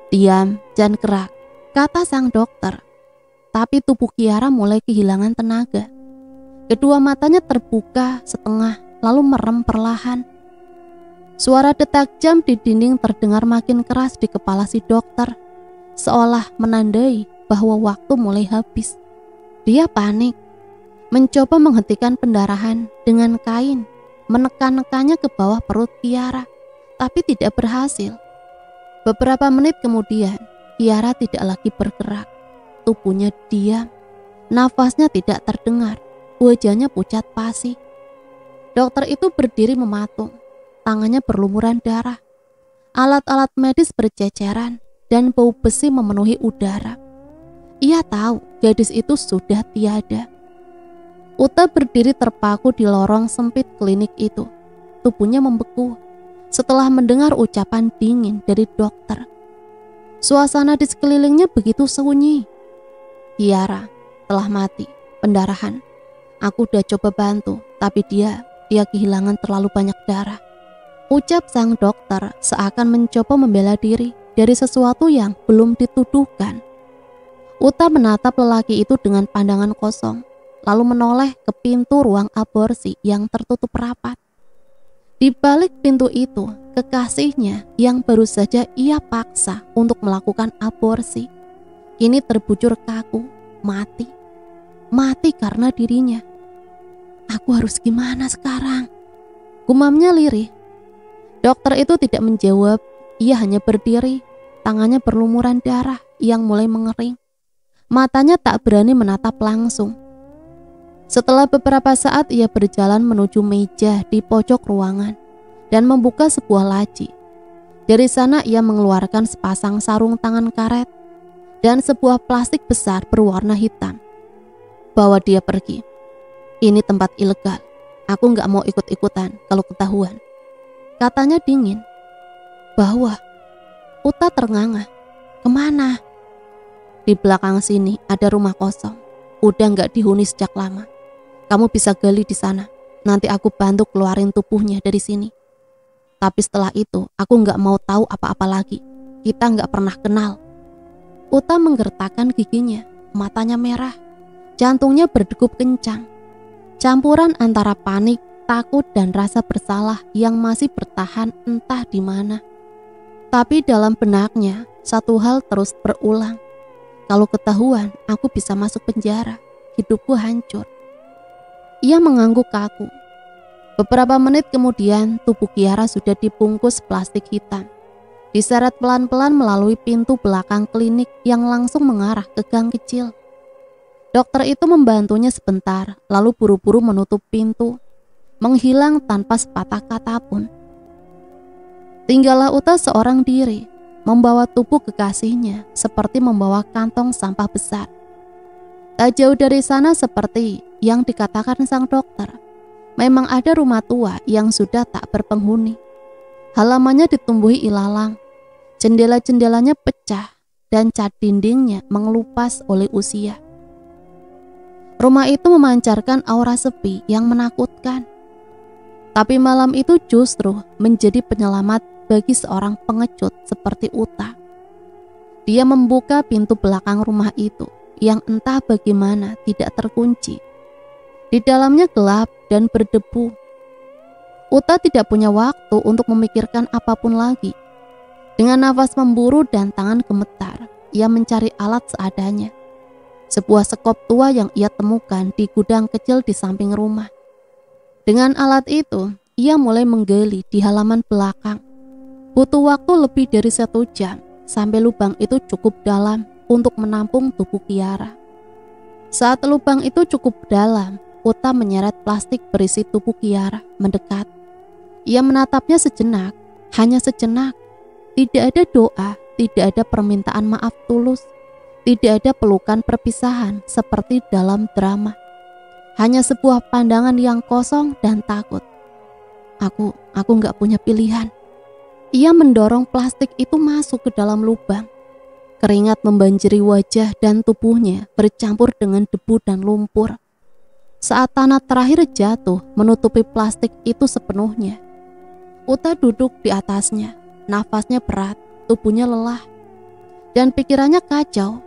"Diam, jangan gerak," kata sang dokter. Tapi tubuh Kiara mulai kehilangan tenaga. Kedua matanya terbuka setengah lalu merem perlahan. Suara detak jam di dinding terdengar makin keras di kepala si dokter, seolah menandai bahwa waktu mulai habis. Dia panik, mencoba menghentikan pendarahan dengan kain, menekan-nekannya ke bawah perut Kiara, tapi tidak berhasil. Beberapa menit kemudian, Kiara tidak lagi bergerak. Tubuhnya diam, nafasnya tidak terdengar, wajahnya pucat pasi. Dokter itu berdiri mematung, tangannya berlumuran darah. Alat-alat medis berceceran dan bau besi memenuhi udara. Ia tahu gadis itu sudah tiada. Uta berdiri terpaku di lorong sempit klinik itu. Tubuhnya membeku setelah mendengar ucapan dingin dari dokter. Suasana di sekelilingnya begitu sunyi. Kiara telah mati, pendarahan. Aku udah coba bantu, tapi dia kehilangan terlalu banyak darah. Ucap sang dokter seakan mencoba membela diri dari sesuatu yang belum dituduhkan. Uta menatap lelaki itu dengan pandangan kosong, lalu menoleh ke pintu ruang aborsi yang tertutup rapat. Di balik pintu itu, kekasihnya yang baru saja ia paksa untuk melakukan aborsi, kini terbujur kaku, mati. Mati karena dirinya. Aku harus gimana sekarang? Gumamnya lirih. Dokter itu tidak menjawab, ia hanya berdiri, tangannya berlumuran darah yang mulai mengering. Matanya tak berani menatap langsung. Setelah beberapa saat ia berjalan menuju meja di pojok ruangan dan membuka sebuah laci. Dari sana ia mengeluarkan sepasang sarung tangan karet dan sebuah plastik besar berwarna hitam. Bawa dia pergi. Ini tempat ilegal. Aku gak mau ikut-ikutan kalau ketahuan. Katanya dingin. Bawa. Uta ternganga. Kemana? Di belakang sini ada rumah kosong. Udah gak dihuni sejak lama. Kamu bisa gali di sana. Nanti aku bantu keluarin tubuhnya dari sini. Tapi setelah itu, aku gak mau tahu apa-apa lagi. Kita gak pernah kenal. Uta menggertakkan giginya, matanya merah. Jantungnya berdegup kencang. Campuran antara panik, takut, dan rasa bersalah yang masih bertahan entah di mana. Tapi dalam benaknya, satu hal terus berulang. Kalau ketahuan, aku bisa masuk penjara. Hidupku hancur. Ia mengangguk kaku. Beberapa menit kemudian, tubuh Kiara sudah dibungkus plastik hitam. Diseret pelan-pelan melalui pintu belakang klinik yang langsung mengarah ke gang kecil. Dokter itu membantunya sebentar, lalu buru-buru menutup pintu, menghilang tanpa sepatah kata pun. Tinggallah Uta seorang diri, membawa tubuh kekasihnya seperti membawa kantong sampah besar. Tak jauh dari sana seperti yang dikatakan sang dokter, memang ada rumah tua yang sudah tak berpenghuni. Halamannya ditumbuhi ilalang, jendela-jendelanya pecah dan cat dindingnya mengelupas oleh usia. Rumah itu memancarkan aura sepi yang menakutkan. Tapi malam itu justru menjadi penyelamat bagi seorang pengecut seperti Uta. Dia membuka pintu belakang rumah itu yang entah bagaimana tidak terkunci. Di dalamnya gelap dan berdebu. Uta tidak punya waktu untuk memikirkan apapun lagi. Dengan nafas memburu dan tangan gemetar, ia mencari alat seadanya. Sebuah sekop tua yang ia temukan di gudang kecil di samping rumah. Dengan alat itu, ia mulai menggali di halaman belakang. Butuh waktu lebih dari 1 jam sampai lubang itu cukup dalam untuk menampung tubuh Kiara. Saat lubang itu cukup dalam, Uta menyeret plastik berisi tubuh Kiara mendekat. Ia menatapnya sejenak, hanya sejenak. Tidak ada doa, tidak ada permintaan maaf tulus, tidak ada pelukan perpisahan seperti dalam drama. Hanya sebuah pandangan yang kosong dan takut. Aku gak punya pilihan. Ia mendorong plastik itu masuk ke dalam lubang. Keringat membanjiri wajah dan tubuhnya bercampur dengan debu dan lumpur. Saat tanah terakhir jatuh menutupi plastik itu sepenuhnya, Uta duduk di atasnya, nafasnya berat, tubuhnya lelah. dan pikirannya kacau.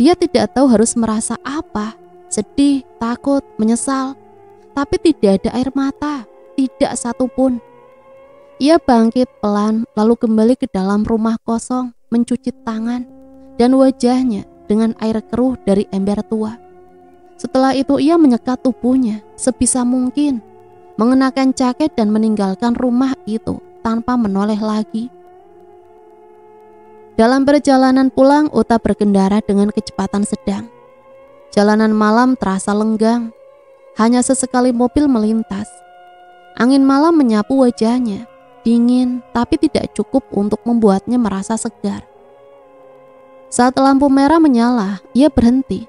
Dia tidak tahu harus merasa apa, sedih, takut, menyesal, tapi tidak ada air mata, tidak satupun. Ia bangkit pelan lalu kembali ke dalam rumah kosong, mencuci tangan dan wajahnya dengan air keruh dari ember tua. Setelah itu ia menyekat tubuhnya sebisa mungkin, mengenakan jaket dan meninggalkan rumah itu tanpa menoleh lagi. Dalam perjalanan pulang, Uta berkendara dengan kecepatan sedang. Jalanan malam terasa lenggang, hanya sesekali mobil melintas. Angin malam menyapu wajahnya, dingin tapi tidak cukup untuk membuatnya merasa segar. Saat lampu merah menyala, ia berhenti.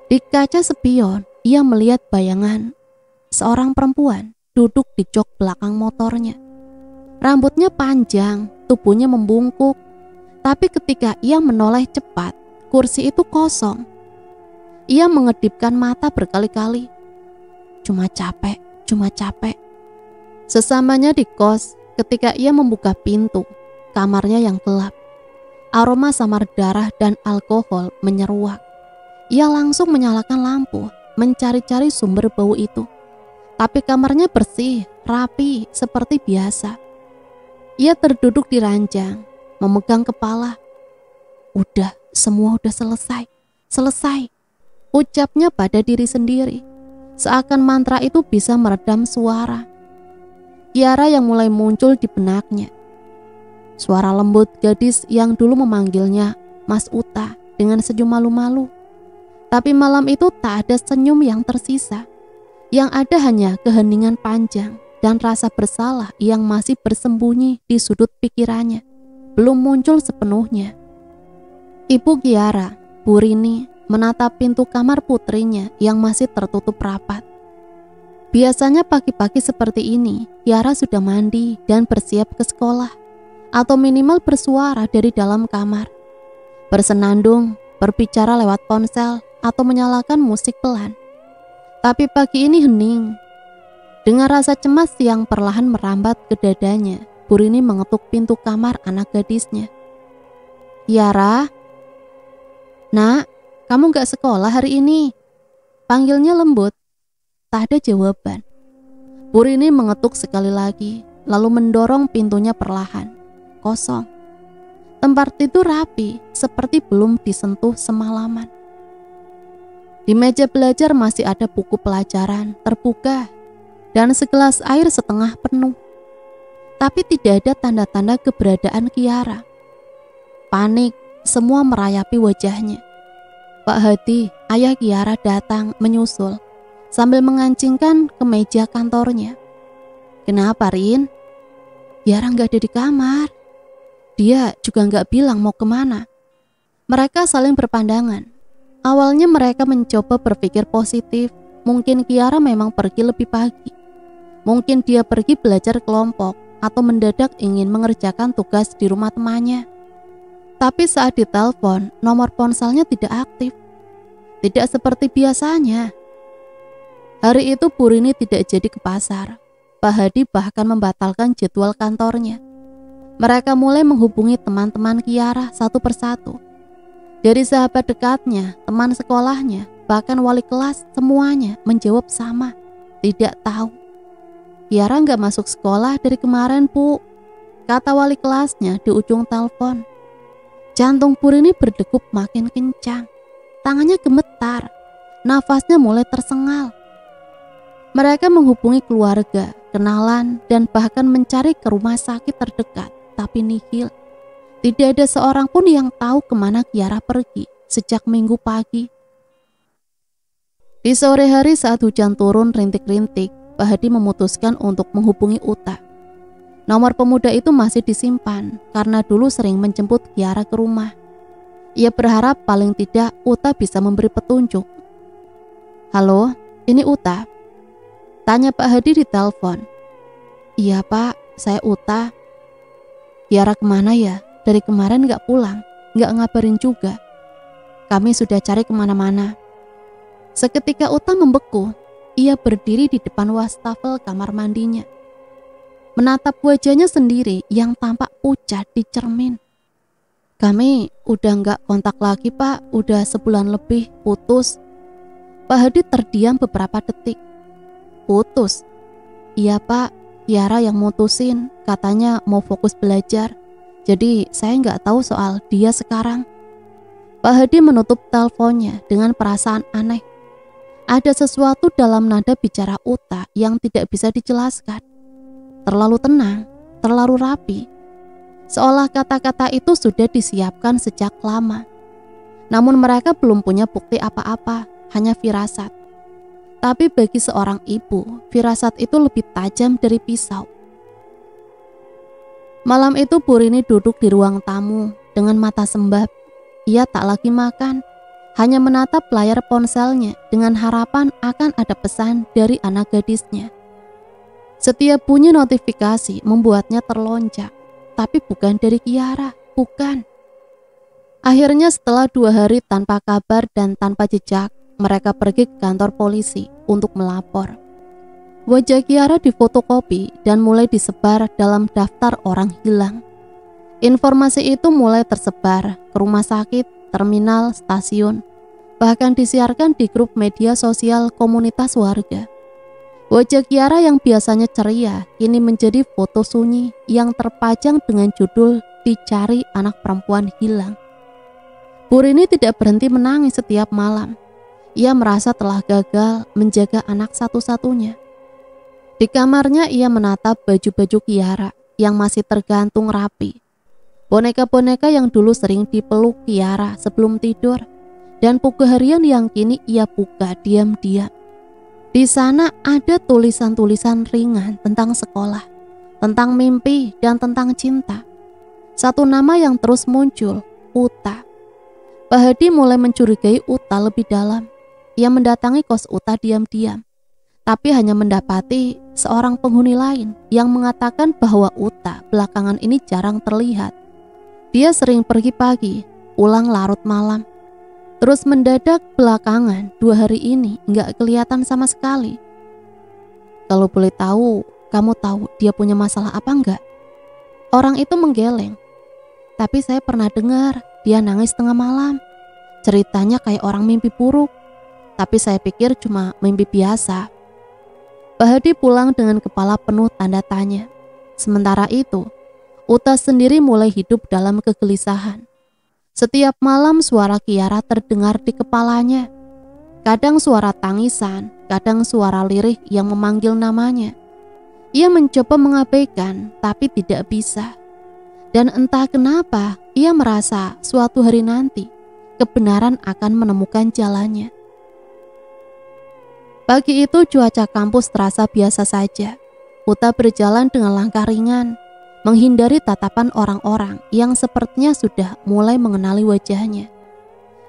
Di kaca spion, ia melihat bayangan seorang perempuan duduk di jok belakang motornya. Rambutnya panjang, tubuhnya membungkuk, tapi ketika ia menoleh cepat, kursi itu kosong. Ia mengedipkan mata berkali-kali. Cuma capek, cuma capek. Sesamanya di kos, ketika ia membuka pintu, kamarnya yang gelap. Aroma samar darah dan alkohol menyeruak. Ia langsung menyalakan lampu, mencari-cari sumber bau itu. Tapi kamarnya bersih, rapi, seperti biasa. Ia terduduk di ranjang, memegang kepala. Udah, semua udah selesai. Selesai. Ucapnya pada diri sendiri. Seakan mantra itu bisa meredam suara Kiara yang mulai muncul di benaknya. Suara lembut gadis yang dulu memanggilnya Mas Uta dengan senyum malu-malu. Tapi malam itu tak ada senyum yang tersisa. Yang ada hanya keheningan panjang dan rasa bersalah yang masih bersembunyi di sudut pikirannya, belum muncul sepenuhnya. Ibu Kiara, Bu Rini, menatap pintu kamar putrinya yang masih tertutup rapat. Biasanya pagi-pagi seperti ini, Kiara sudah mandi dan bersiap ke sekolah, atau minimal bersuara dari dalam kamar, bersenandung, berbicara lewat ponsel, atau menyalakan musik pelan. Tapi pagi ini hening. Dengan rasa cemas yang perlahan merambat ke dadanya, Bu Rini mengetuk pintu kamar anak gadisnya. Kiara, Nak, kamu gak sekolah hari ini? Panggilnya lembut. Tak ada jawaban. Bu Rini mengetuk sekali lagi, lalu mendorong pintunya perlahan. Kosong. Tempat itu rapi, seperti belum disentuh semalaman. Di meja belajar masih ada buku pelajaran terbuka dan segelas air setengah penuh. Tapi tidak ada tanda-tanda keberadaan Kiara. Panik semua merayapi wajahnya. Pak Hadi, ayah Kiara datang menyusul sambil mengancingkan ke meja kantornya. Kenapa, Rin? Kiara gak ada di kamar. Dia juga gak bilang mau kemana. Mereka saling berpandangan. Awalnya mereka mencoba berpikir positif. Mungkin Kiara memang pergi lebih pagi. Mungkin dia pergi belajar kelompok atau mendadak ingin mengerjakan tugas di rumah temannya. Tapi saat ditelepon, nomor ponselnya tidak aktif. Tidak seperti biasanya. Hari itu Bu Rini tidak jadi ke pasar. Pak Hadi bahkan membatalkan jadwal kantornya. Mereka mulai menghubungi teman-teman Kiara satu persatu. Dari sahabat dekatnya, teman sekolahnya, bahkan wali kelas, semuanya menjawab sama. Tidak tahu. Kiara gak masuk sekolah dari kemarin, Bu, kata wali kelasnya di ujung telepon. Jantung Bu Rini berdegup makin kencang. Tangannya gemetar. Nafasnya mulai tersengal. Mereka menghubungi keluarga, kenalan, dan bahkan mencari ke rumah sakit terdekat, tapi nihil. Tidak ada seorang pun yang tahu kemana Kiara pergi sejak Minggu pagi. Di sore hari saat hujan turun rintik-rintik, Pak Hadi memutuskan untuk menghubungi Uta. Nomor pemuda itu masih disimpan karena dulu sering menjemput Kiara ke rumah. Ia berharap paling tidak Uta bisa memberi petunjuk. Halo, ini Uta. Tanya Pak Hadi di telepon. Iya Pak, saya Uta. Kiara kemana ya? Dari kemarin gak pulang, gak ngabarin juga. Kami sudah cari kemana-mana. Seketika Uta membeku. Ia berdiri di depan wastafel kamar mandinya, menatap wajahnya sendiri yang tampak pucat di cermin. Kami udah nggak kontak lagi Pak, udah sebulan lebih, putus. Pak Hadi terdiam beberapa detik. Putus? Iya Pak, Kiara yang mutusin, katanya mau fokus belajar. Jadi saya nggak tahu soal dia sekarang. Pak Hadi menutup teleponnya dengan perasaan aneh. Ada sesuatu dalam nada bicara Uta yang tidak bisa dijelaskan. Terlalu tenang, terlalu rapi. Seolah kata-kata itu sudah disiapkan sejak lama. Namun mereka belum punya bukti apa-apa, hanya firasat. Tapi bagi seorang ibu, firasat itu lebih tajam dari pisau. Malam itu Bu Rini duduk di ruang tamu dengan mata sembab. Ia tak lagi makan, hanya menatap layar ponselnya dengan harapan akan ada pesan dari anak gadisnya. Setiap bunyi notifikasi membuatnya terlonjak, tapi bukan dari Kiara, bukan. Akhirnya setelah 2 hari tanpa kabar dan tanpa jejak, mereka pergi ke kantor polisi untuk melapor. Wajah Kiara difotokopi dan mulai disebar dalam daftar orang hilang. Informasi itu mulai tersebar ke rumah sakit, terminal, stasiun, bahkan disiarkan di grup media sosial komunitas warga. Wajah Kiara yang biasanya ceria kini menjadi foto sunyi yang terpajang dengan judul "Dicari Anak Perempuan Hilang". Bu Rini tidak berhenti menangis setiap malam. Ia merasa telah gagal menjaga anak satu-satunya. Di kamarnya ia menatap baju-baju Kiara yang masih tergantung rapi. Boneka-boneka yang dulu sering dipeluk Kiara sebelum tidur, dan buku harian yang kini ia buka diam-diam. Di sana ada tulisan-tulisan ringan tentang sekolah, tentang mimpi, dan tentang cinta. Satu nama yang terus muncul, Uta. Pak Hadi mulai mencurigai Uta lebih dalam. Ia mendatangi kos Uta diam-diam, tapi hanya mendapati seorang penghuni lain yang mengatakan bahwa Uta belakangan ini jarang terlihat. Dia sering pergi pagi, pulang larut malam. Terus mendadak belakangan 2 hari ini nggak kelihatan sama sekali. Kalau boleh tahu, kamu tahu dia punya masalah apa enggak? Orang itu menggeleng. Tapi saya pernah dengar dia nangis tengah malam. Ceritanya kayak orang mimpi buruk. Tapi saya pikir cuma mimpi biasa. Pak Hadi pulang dengan kepala penuh tanda tanya. Sementara itu, Uta sendiri mulai hidup dalam kegelisahan. Setiap malam suara Kiara terdengar di kepalanya. Kadang suara tangisan, kadang suara lirih yang memanggil namanya. Ia mencoba mengabaikan, tapi tidak bisa. Dan entah kenapa, ia merasa suatu hari nanti, kebenaran akan menemukan jalannya. Pagi itu cuaca kampus terasa biasa saja. Uta berjalan dengan langkah ringan, menghindari tatapan orang-orang yang sepertinya sudah mulai mengenali wajahnya.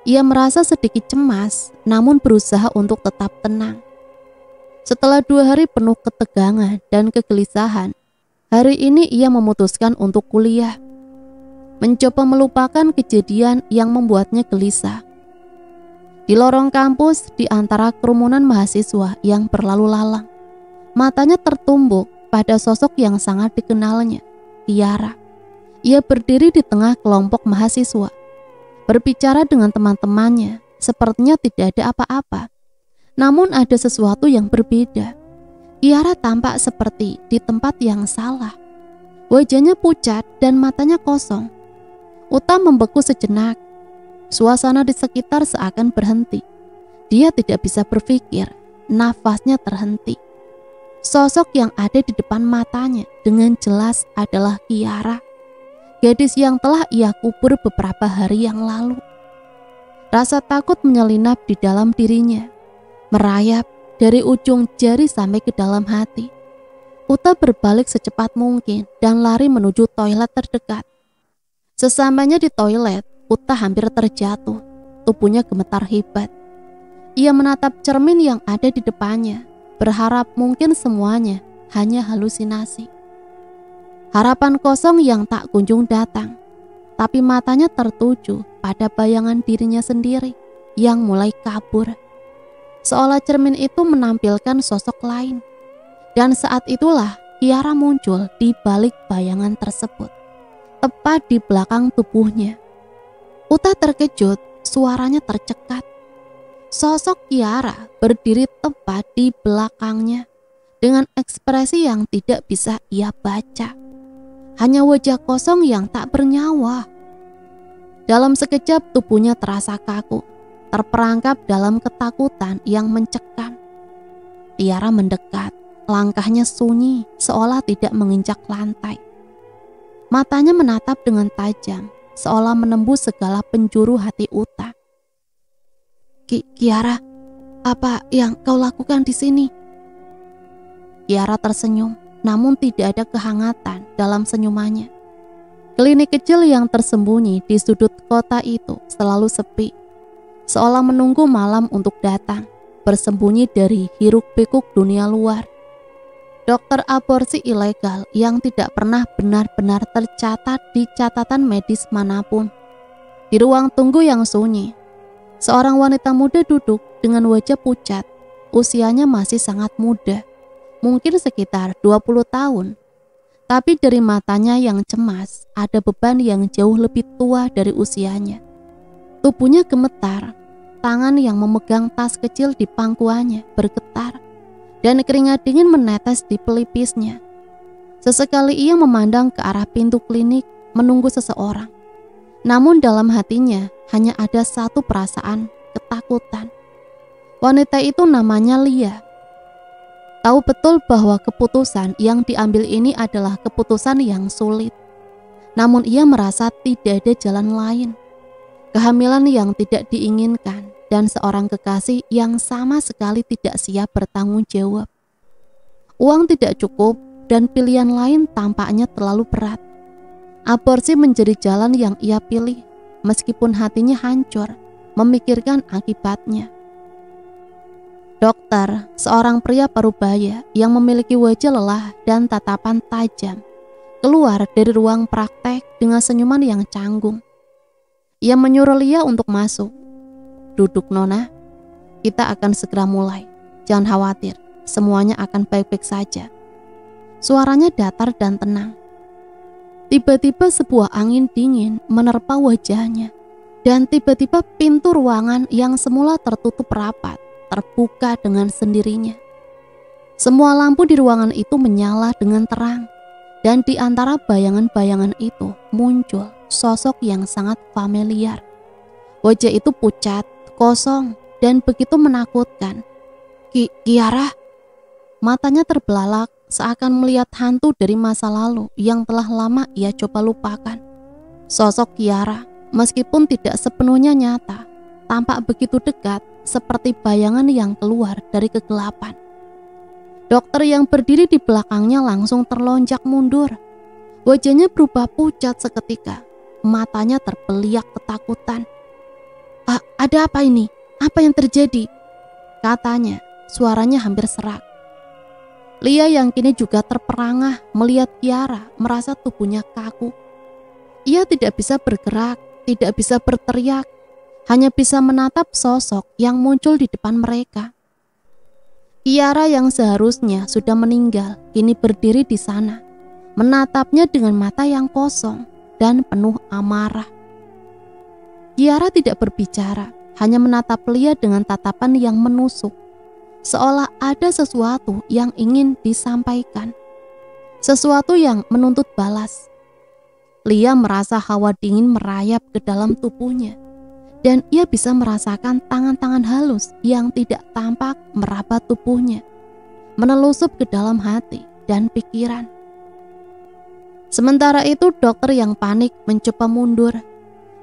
Ia merasa sedikit cemas, namun berusaha untuk tetap tenang. Setelah 2 hari penuh ketegangan dan kegelisahan, hari ini ia memutuskan untuk kuliah. Mencoba melupakan kejadian yang membuatnya gelisah. Di lorong kampus, di antara kerumunan mahasiswa yang berlalu lalang, matanya tertumbuk pada sosok yang sangat dikenalnya, Kiara. Ia berdiri di tengah kelompok mahasiswa, berbicara dengan teman-temannya, sepertinya tidak ada apa-apa. Namun ada sesuatu yang berbeda. Kiara tampak seperti di tempat yang salah. Wajahnya pucat dan matanya kosong. Uta membeku sejenak. Suasana di sekitar seakan berhenti. Dia tidak bisa berpikir, nafasnya terhenti. Sosok yang ada di depan matanya dengan jelas adalah Kiara, gadis yang telah ia kubur beberapa hari yang lalu. Rasa takut menyelinap di dalam dirinya, merayap dari ujung jari sampai ke dalam hati. Uta berbalik secepat mungkin dan lari menuju toilet terdekat. Sesampainya di toilet, Uta hampir terjatuh, tubuhnya gemetar hebat. Ia menatap cermin yang ada di depannya, berharap mungkin semuanya hanya halusinasi. Harapan kosong yang tak kunjung datang, tapi matanya tertuju pada bayangan dirinya sendiri yang mulai kabur. Seolah cermin itu menampilkan sosok lain. Dan saat itulah Kiara muncul di balik bayangan tersebut, tepat di belakang tubuhnya. Uta terkejut, suaranya tercekat. Sosok Kiara berdiri tepat di belakangnya dengan ekspresi yang tidak bisa ia baca. Hanya wajah kosong yang tak bernyawa. Dalam sekejap tubuhnya terasa kaku, terperangkap dalam ketakutan yang mencekam. Tiara mendekat, langkahnya sunyi seolah tidak menginjak lantai. Matanya menatap dengan tajam, seolah menembus segala penjuru hati Uta. Kiara, apa yang kau lakukan di sini? Kiara tersenyum, namun tidak ada kehangatan dalam senyumannya. Klinik kecil yang tersembunyi di sudut kota itu selalu sepi, seolah menunggu malam untuk datang, bersembunyi dari hiruk-pikuk dunia luar. Dokter aborsi ilegal yang tidak pernah benar-benar tercatat di catatan medis manapun. Di ruang tunggu yang sunyi, seorang wanita muda duduk dengan wajah pucat. Usianya masih sangat muda, mungkin sekitar 20 tahun. Tapi dari matanya yang cemas, ada beban yang jauh lebih tua dari usianya. Tubuhnya gemetar, tangan yang memegang tas kecil di pangkuannya bergetar, dan keringat dingin menetes di pelipisnya. Sesekali ia memandang ke arah pintu klinik, menunggu seseorang. Namun dalam hatinya hanya ada satu perasaan, ketakutan. Wanita itu namanya Lia. Tahu betul bahwa keputusan yang diambil ini adalah keputusan yang sulit. Namun ia merasa tidak ada jalan lain. Kehamilan yang tidak diinginkan dan seorang kekasih yang sama sekali tidak siap bertanggung jawab. Uang tidak cukup dan pilihan lain tampaknya terlalu berat. Aborsi menjadi jalan yang ia pilih, meskipun hatinya hancur memikirkan akibatnya. Dokter, seorang pria parubaya yang memiliki wajah lelah dan tatapan tajam, keluar dari ruang praktek dengan senyuman yang canggung. Ia menyuruh Lia untuk masuk. Duduk Nona, kita akan segera mulai. Jangan khawatir, semuanya akan baik-baik saja. Suaranya datar dan tenang. Tiba-tiba sebuah angin dingin menerpa wajahnya, dan tiba-tiba pintu ruangan yang semula tertutup rapat terbuka dengan sendirinya. Semua lampu di ruangan itu menyala dengan terang, dan di antara bayangan-bayangan itu muncul sosok yang sangat familiar. Wajah itu pucat, kosong, dan begitu menakutkan. Kiara? Matanya terbelalak seakan melihat hantu dari masa lalu yang telah lama ia coba lupakan. Sosok Kiara, meskipun tidak sepenuhnya nyata, tampak begitu dekat seperti bayangan yang keluar dari kegelapan. Dokter yang berdiri di belakangnya langsung terlonjak mundur. Wajahnya berubah pucat seketika, matanya terbeliak ketakutan. Ada apa ini? Apa yang terjadi? Katanya, suaranya hampir serak. Lia yang kini juga terperangah melihat Kiara merasa tubuhnya kaku. Ia tidak bisa bergerak, tidak bisa berteriak, hanya bisa menatap sosok yang muncul di depan mereka. Kiara yang seharusnya sudah meninggal kini berdiri di sana, menatapnya dengan mata yang kosong dan penuh amarah. Kiara tidak berbicara, hanya menatap Lia dengan tatapan yang menusuk, seolah ada sesuatu yang ingin disampaikan, sesuatu yang menuntut balas. Lia merasa hawa dingin merayap ke dalam tubuhnya, dan ia bisa merasakan tangan-tangan halus yang tidak tampak meraba tubuhnya, menelusup ke dalam hati dan pikiran. Sementara itu dokter yang panik mencoba mundur,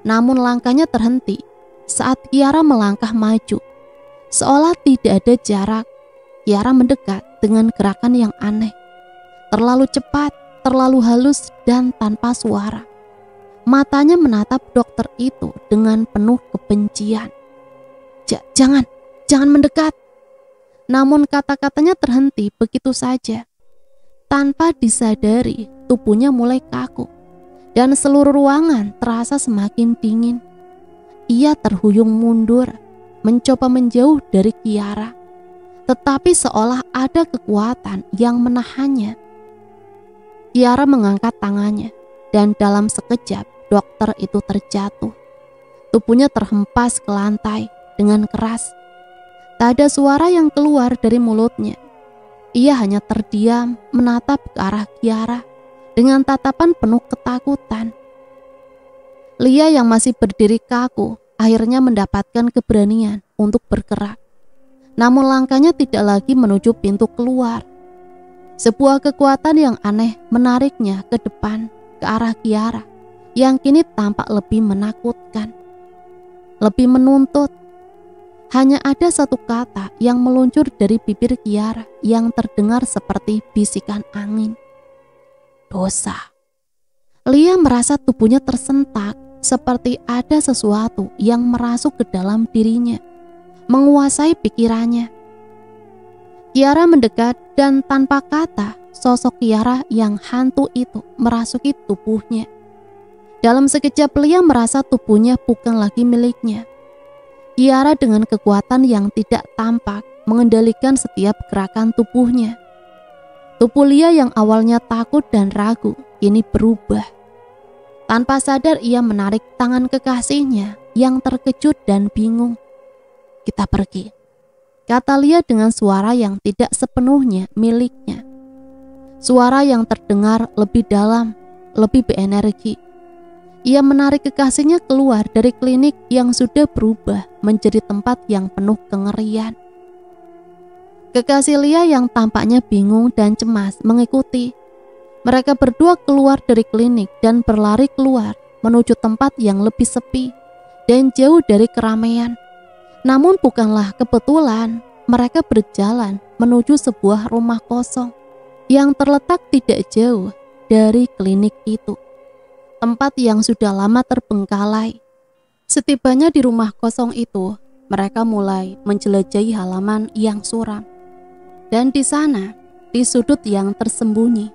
namun langkahnya terhenti saat Kiara melangkah maju. Seolah tidak ada jarak, Kiara mendekat dengan gerakan yang aneh, terlalu cepat, terlalu halus dan tanpa suara. Matanya menatap dokter itu dengan penuh kebencian. Jangan mendekat. Namun kata-katanya terhenti begitu saja. Tanpa disadari, tubuhnya mulai kaku, dan seluruh ruangan terasa semakin dingin. Ia terhuyung mundur, mencoba menjauh dari Kiara, tetapi seolah ada kekuatan yang menahannya. Kiara mengangkat tangannya, dan dalam sekejap dokter itu terjatuh. Tubuhnya terhempas ke lantai dengan keras. Tak ada suara yang keluar dari mulutnya. Ia hanya terdiam menatap ke arah Kiara dengan tatapan penuh ketakutan. Lia yang masih berdiri kaku akhirnya mendapatkan keberanian untuk bergerak. Namun langkahnya tidak lagi menuju pintu keluar. Sebuah kekuatan yang aneh menariknya ke depan, ke arah Kiara, yang kini tampak lebih menakutkan, lebih menuntut. Hanya ada satu kata yang meluncur dari bibir Kiara yang terdengar seperti bisikan angin. Dosa. Lia merasa tubuhnya tersentak, seperti ada sesuatu yang merasuk ke dalam dirinya, menguasai pikirannya. Kiara mendekat dan tanpa kata, sosok Kiara yang hantu itu merasuki tubuhnya. Dalam sekejap Lia merasa tubuhnya bukan lagi miliknya. Kiara dengan kekuatan yang tidak tampak mengendalikan setiap gerakan tubuhnya. Tubuh Lia yang awalnya takut dan ragu kini berubah. Tanpa sadar ia menarik tangan kekasihnya yang terkejut dan bingung. "Kita pergi," kata Lia dengan suara yang tidak sepenuhnya miliknya. Suara yang terdengar lebih dalam, lebih berenergi. Ia menarik kekasihnya keluar dari klinik yang sudah berubah menjadi tempat yang penuh kengerian. Kekasih Lia yang tampaknya bingung dan cemas mengikuti. Mereka berdua keluar dari klinik dan berlari keluar menuju tempat yang lebih sepi dan jauh dari keramaian. Namun bukanlah kebetulan, mereka berjalan menuju sebuah rumah kosong yang terletak tidak jauh dari klinik itu. Tempat yang sudah lama terbengkalai. Setibanya di rumah kosong itu, mereka mulai menjelajahi halaman yang suram. Dan di sana, di sudut yang tersembunyi,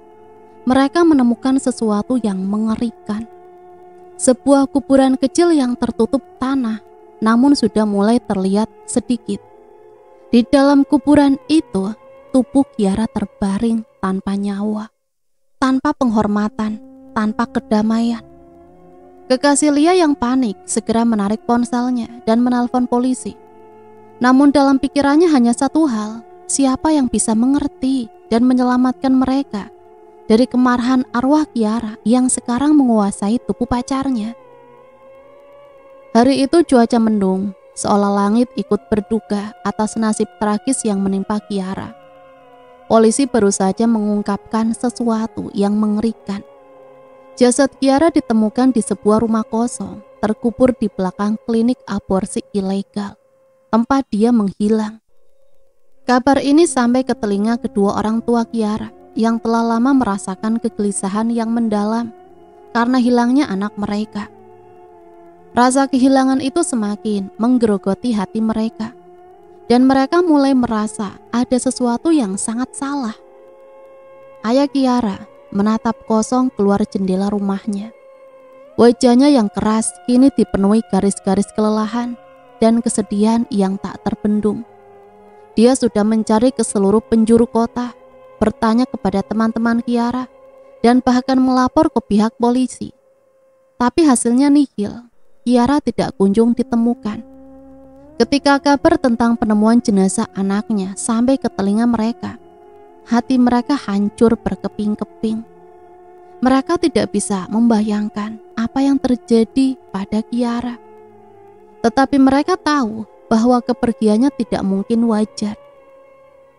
mereka menemukan sesuatu yang mengerikan. Sebuah kuburan kecil yang tertutup tanah, namun sudah mulai terlihat sedikit. Di dalam kuburan itu, tubuh Kiara terbaring tanpa nyawa, tanpa penghormatan, tanpa kedamaian. Kekasih Lia yang panik segera menarik ponselnya dan menelpon polisi. Namun dalam pikirannya hanya satu hal, siapa yang bisa mengerti dan menyelamatkan mereka dari kemarahan arwah Kiara yang sekarang menguasai tubuh pacarnya. Hari itu cuaca mendung, seolah langit ikut berduka atas nasib tragis yang menimpa Kiara. Polisi baru saja mengungkapkan sesuatu yang mengerikan. Jasad Kiara ditemukan di sebuah rumah kosong, terkubur di belakang klinik aborsi ilegal, tempat dia menghilang. Kabar ini sampai ke telinga kedua orang tua Kiara yang telah lama merasakan kegelisahan yang mendalam karena hilangnya anak mereka. Rasa kehilangan itu semakin menggerogoti hati mereka, dan mereka mulai merasa ada sesuatu yang sangat salah. Ayah Kiara menatap kosong keluar jendela rumahnya. Wajahnya yang keras kini dipenuhi garis-garis kelelahan dan kesedihan yang tak terbendung. Dia sudah mencari ke seluruh penjuru kota, bertanya kepada teman-teman Kiara, dan bahkan melapor ke pihak polisi. Tapi hasilnya nihil. Kiara tidak kunjung ditemukan. Ketika kabar tentang penemuan jenazah anaknya sampai ke telinga mereka, hati mereka hancur berkeping-keping. Mereka tidak bisa membayangkan apa yang terjadi pada Kiara. Tetapi mereka tahu bahwa kepergiannya tidak mungkin wajar.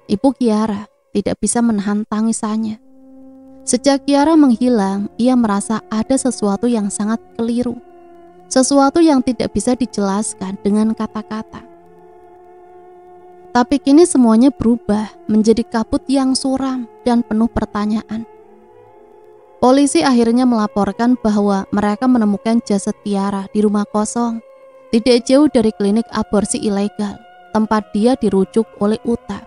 Ibu Kiara tidak bisa menahan tangisannya. Sejak Kiara menghilang, ia merasa ada sesuatu yang sangat keliru. Sesuatu yang tidak bisa dijelaskan dengan kata-kata. Tapi kini semuanya berubah menjadi kabut yang suram dan penuh pertanyaan. Polisi akhirnya melaporkan bahwa mereka menemukan jasad Kiara di rumah kosong, tidak jauh dari klinik aborsi ilegal, tempat dia dirujuk oleh Uta.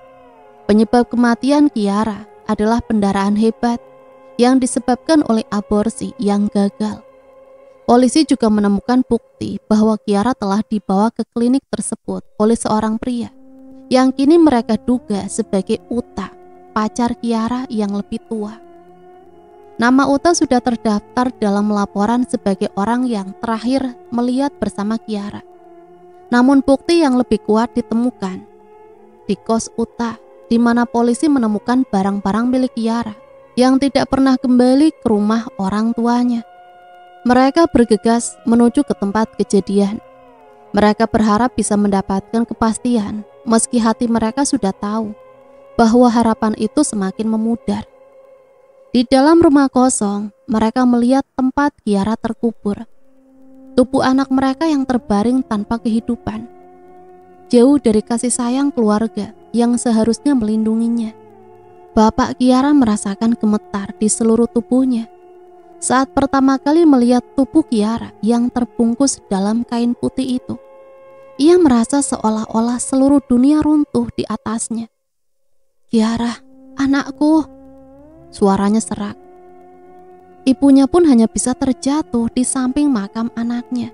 Penyebab kematian Kiara adalah pendarahan hebat yang disebabkan oleh aborsi yang gagal. Polisi juga menemukan bukti bahwa Kiara telah dibawa ke klinik tersebut oleh seorang pria yang kini mereka duga sebagai Uta, pacar Kiara yang lebih tua. Nama Uta sudah terdaftar dalam laporan sebagai orang yang terakhir melihat bersama Kiara. Namun bukti yang lebih kuat ditemukan di kos Uta, di mana polisi menemukan barang-barang milik Kiara yang tidak pernah kembali ke rumah orang tuanya. Mereka bergegas menuju ke tempat kejadian. Mereka berharap bisa mendapatkan kepastian, meski hati mereka sudah tahu bahwa harapan itu semakin memudar. Di dalam rumah kosong, mereka melihat tempat Kiara terkubur. Tubuh anak mereka yang terbaring tanpa kehidupan, jauh dari kasih sayang keluarga yang seharusnya melindunginya. Bapak Kiara merasakan gemetar di seluruh tubuhnya saat pertama kali melihat tubuh Kiara yang terbungkus dalam kain putih itu. Ia merasa seolah-olah seluruh dunia runtuh di atasnya. "Kiara, anakku," suaranya serak. Ibunya pun hanya bisa terjatuh di samping makam anaknya,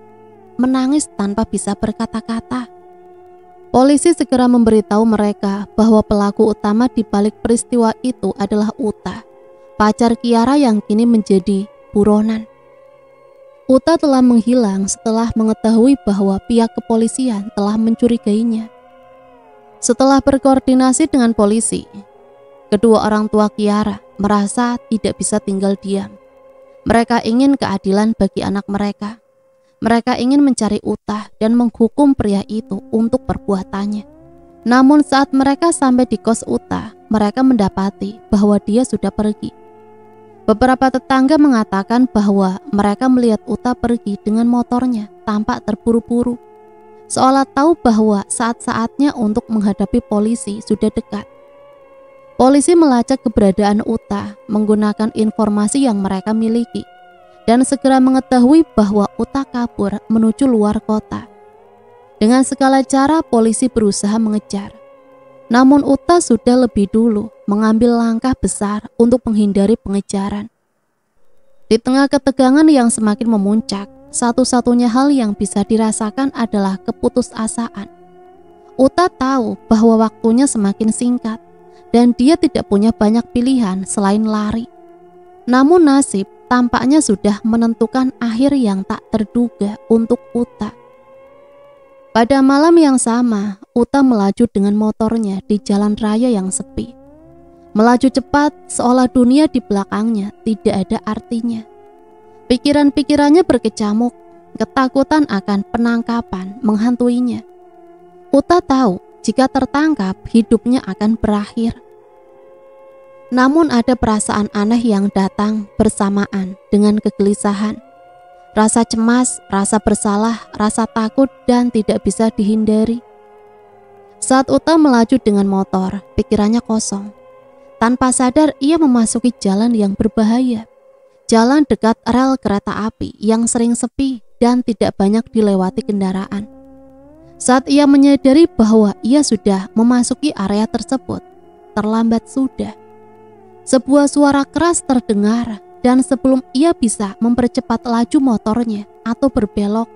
menangis tanpa bisa berkata-kata. Polisi segera memberitahu mereka bahwa pelaku utama di balik peristiwa itu adalah Uta, pacar Kiara yang kini menjadi buronan. Uta telah menghilang setelah mengetahui bahwa pihak kepolisian telah mencurigainya. Setelah berkoordinasi dengan polisi, kedua orang tua Kiara merasa tidak bisa tinggal diam. Mereka ingin keadilan bagi anak mereka. Mereka ingin mencari Uta dan menghukum pria itu untuk perbuatannya. Namun saat mereka sampai di kos Uta, mereka mendapati bahwa dia sudah pergi. Beberapa tetangga mengatakan bahwa mereka melihat Uta pergi dengan motornya tampak terburu-buru, seolah tahu bahwa saat-saatnya untuk menghadapi polisi sudah dekat. Polisi melacak keberadaan Uta menggunakan informasi yang mereka miliki dan segera mengetahui bahwa Uta kabur menuju luar kota. Dengan segala cara polisi berusaha mengejar. Namun Uta sudah lebih dulu mengambil langkah besar untuk menghindari pengejaran. Di tengah ketegangan yang semakin memuncak, satu-satunya hal yang bisa dirasakan adalah keputusasaan. Uta tahu bahwa waktunya semakin singkat dan dia tidak punya banyak pilihan selain lari. Namun nasib tampaknya sudah menentukan akhir yang tak terduga untuk Uta. Pada malam yang sama, Uta melaju dengan motornya di jalan raya yang sepi. Melaju cepat seolah dunia di belakangnya tidak ada artinya. Pikiran-pikirannya berkecamuk, ketakutan akan penangkapan menghantuinya. Uta tahu jika tertangkap hidupnya akan berakhir. Namun ada perasaan aneh yang datang bersamaan dengan kegelisahan. Rasa cemas, rasa bersalah, rasa takut dan tidak bisa dihindari. Saat Uta melaju dengan motor, pikirannya kosong. Tanpa sadar ia memasuki jalan yang berbahaya. Jalan dekat rel kereta api yang sering sepi dan tidak banyak dilewati kendaraan. Saat ia menyadari bahwa ia sudah memasuki area tersebut, terlambat sudah. Sebuah suara keras terdengar dan sebelum ia bisa mempercepat laju motornya atau berbelok,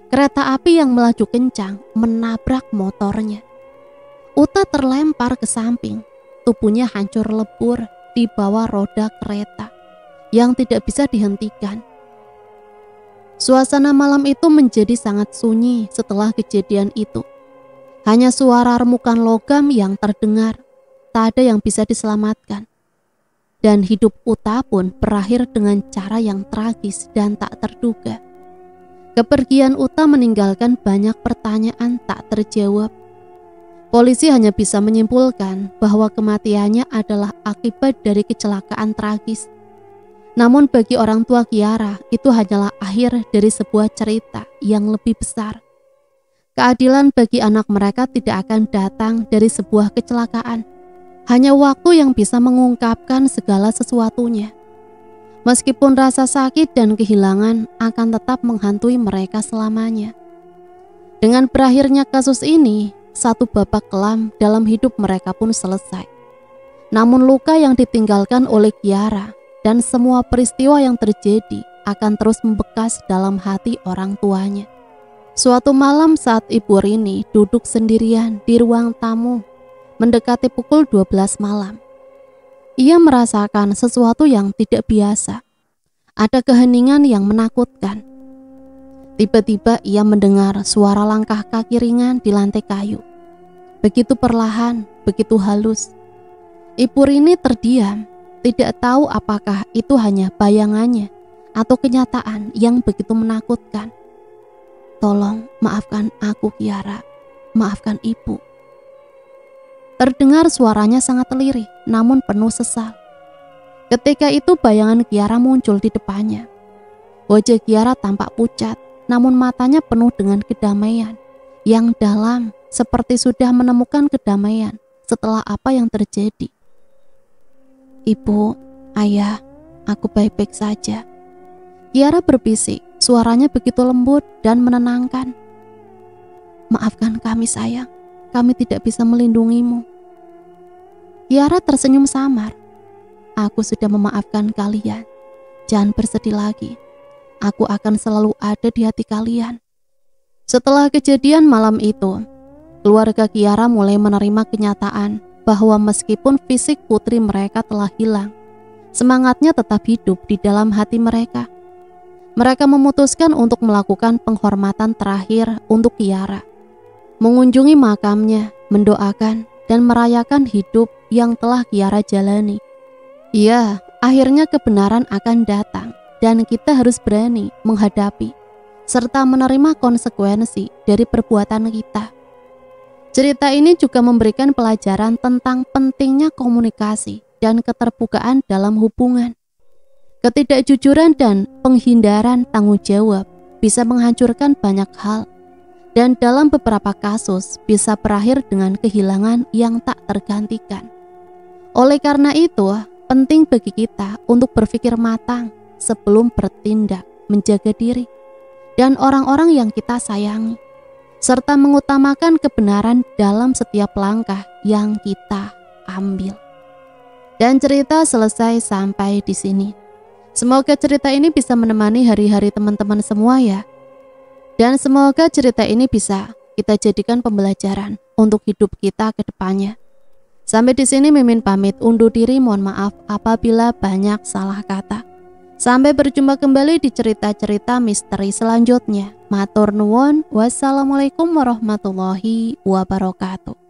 kereta api yang melaju kencang menabrak motornya. Uta terlempar ke samping, tubuhnya hancur lebur di bawah roda kereta yang tidak bisa dihentikan. Suasana malam itu menjadi sangat sunyi setelah kejadian itu. Hanya suara remukan logam yang terdengar, tak ada yang bisa diselamatkan. Dan hidup Uta pun berakhir dengan cara yang tragis dan tak terduga. Kepergian Uta meninggalkan banyak pertanyaan tak terjawab. Polisi hanya bisa menyimpulkan bahwa kematiannya adalah akibat dari kecelakaan tragis. Namun bagi orang tua Kiara, itu hanyalah akhir dari sebuah cerita yang lebih besar. Keadilan bagi anak mereka tidak akan datang dari sebuah kecelakaan. Hanya waktu yang bisa mengungkapkan segala sesuatunya. Meskipun rasa sakit dan kehilangan akan tetap menghantui mereka selamanya. Dengan berakhirnya kasus ini, satu babak kelam dalam hidup mereka pun selesai. Namun luka yang ditinggalkan oleh Kiara dan semua peristiwa yang terjadi akan terus membekas dalam hati orang tuanya. Suatu malam saat Ibu Rini duduk sendirian di ruang tamu, mendekati pukul 12 malam. Ia merasakan sesuatu yang tidak biasa. Ada keheningan yang menakutkan. Tiba-tiba ia mendengar suara langkah kaki ringan di lantai kayu. Begitu perlahan, begitu halus. Ibu Rini terdiam, tidak tahu apakah itu hanya bayangannya atau kenyataan yang begitu menakutkan. "Tolong maafkan aku, Kiara. Maafkan ibu." Terdengar suaranya sangat lirih, namun penuh sesal. Ketika itu bayangan Kiara muncul di depannya. Wajah Kiara tampak pucat, namun matanya penuh dengan kedamaian yang dalam, seperti sudah menemukan kedamaian setelah apa yang terjadi. "Ibu, ayah, aku baik-baik saja." Kiara berbisik, suaranya begitu lembut dan menenangkan. "Maafkan kami sayang, kami tidak bisa melindungimu." Kiara tersenyum samar. "Aku sudah memaafkan kalian. Jangan bersedih lagi. Aku akan selalu ada di hati kalian." Setelah kejadian malam itu, keluarga Kiara mulai menerima kenyataan bahwa meskipun fisik putri mereka telah hilang, semangatnya tetap hidup di dalam hati mereka. Mereka memutuskan untuk melakukan penghormatan terakhir untuk Kiara, mengunjungi makamnya, mendoakan, dan merayakan hidup yang telah Kiara jalani. Ya, akhirnya kebenaran akan datang, dan kita harus berani menghadapi serta menerima konsekuensi dari perbuatan kita. Cerita ini juga memberikan pelajaran tentang pentingnya komunikasi dan keterbukaan dalam hubungan. Ketidakjujuran dan penghindaran tanggung jawab bisa menghancurkan banyak hal, dan dalam beberapa kasus bisa berakhir dengan kehilangan yang tak tergantikan. Oleh karena itu, penting bagi kita untuk berpikir matang sebelum bertindak, menjaga diri dan orang-orang yang kita sayangi, serta mengutamakan kebenaran dalam setiap langkah yang kita ambil. Dan cerita selesai sampai di sini. Semoga cerita ini bisa menemani hari-hari teman-teman semua ya. Dan semoga cerita ini bisa kita jadikan pembelajaran untuk hidup kita ke depannya. Sampai di sini Mimin pamit undur diri, mohon maaf apabila banyak salah kata. Sampai berjumpa kembali di cerita-cerita misteri selanjutnya. Matur nuwun, wassalamualaikum warahmatullahi wabarakatuh.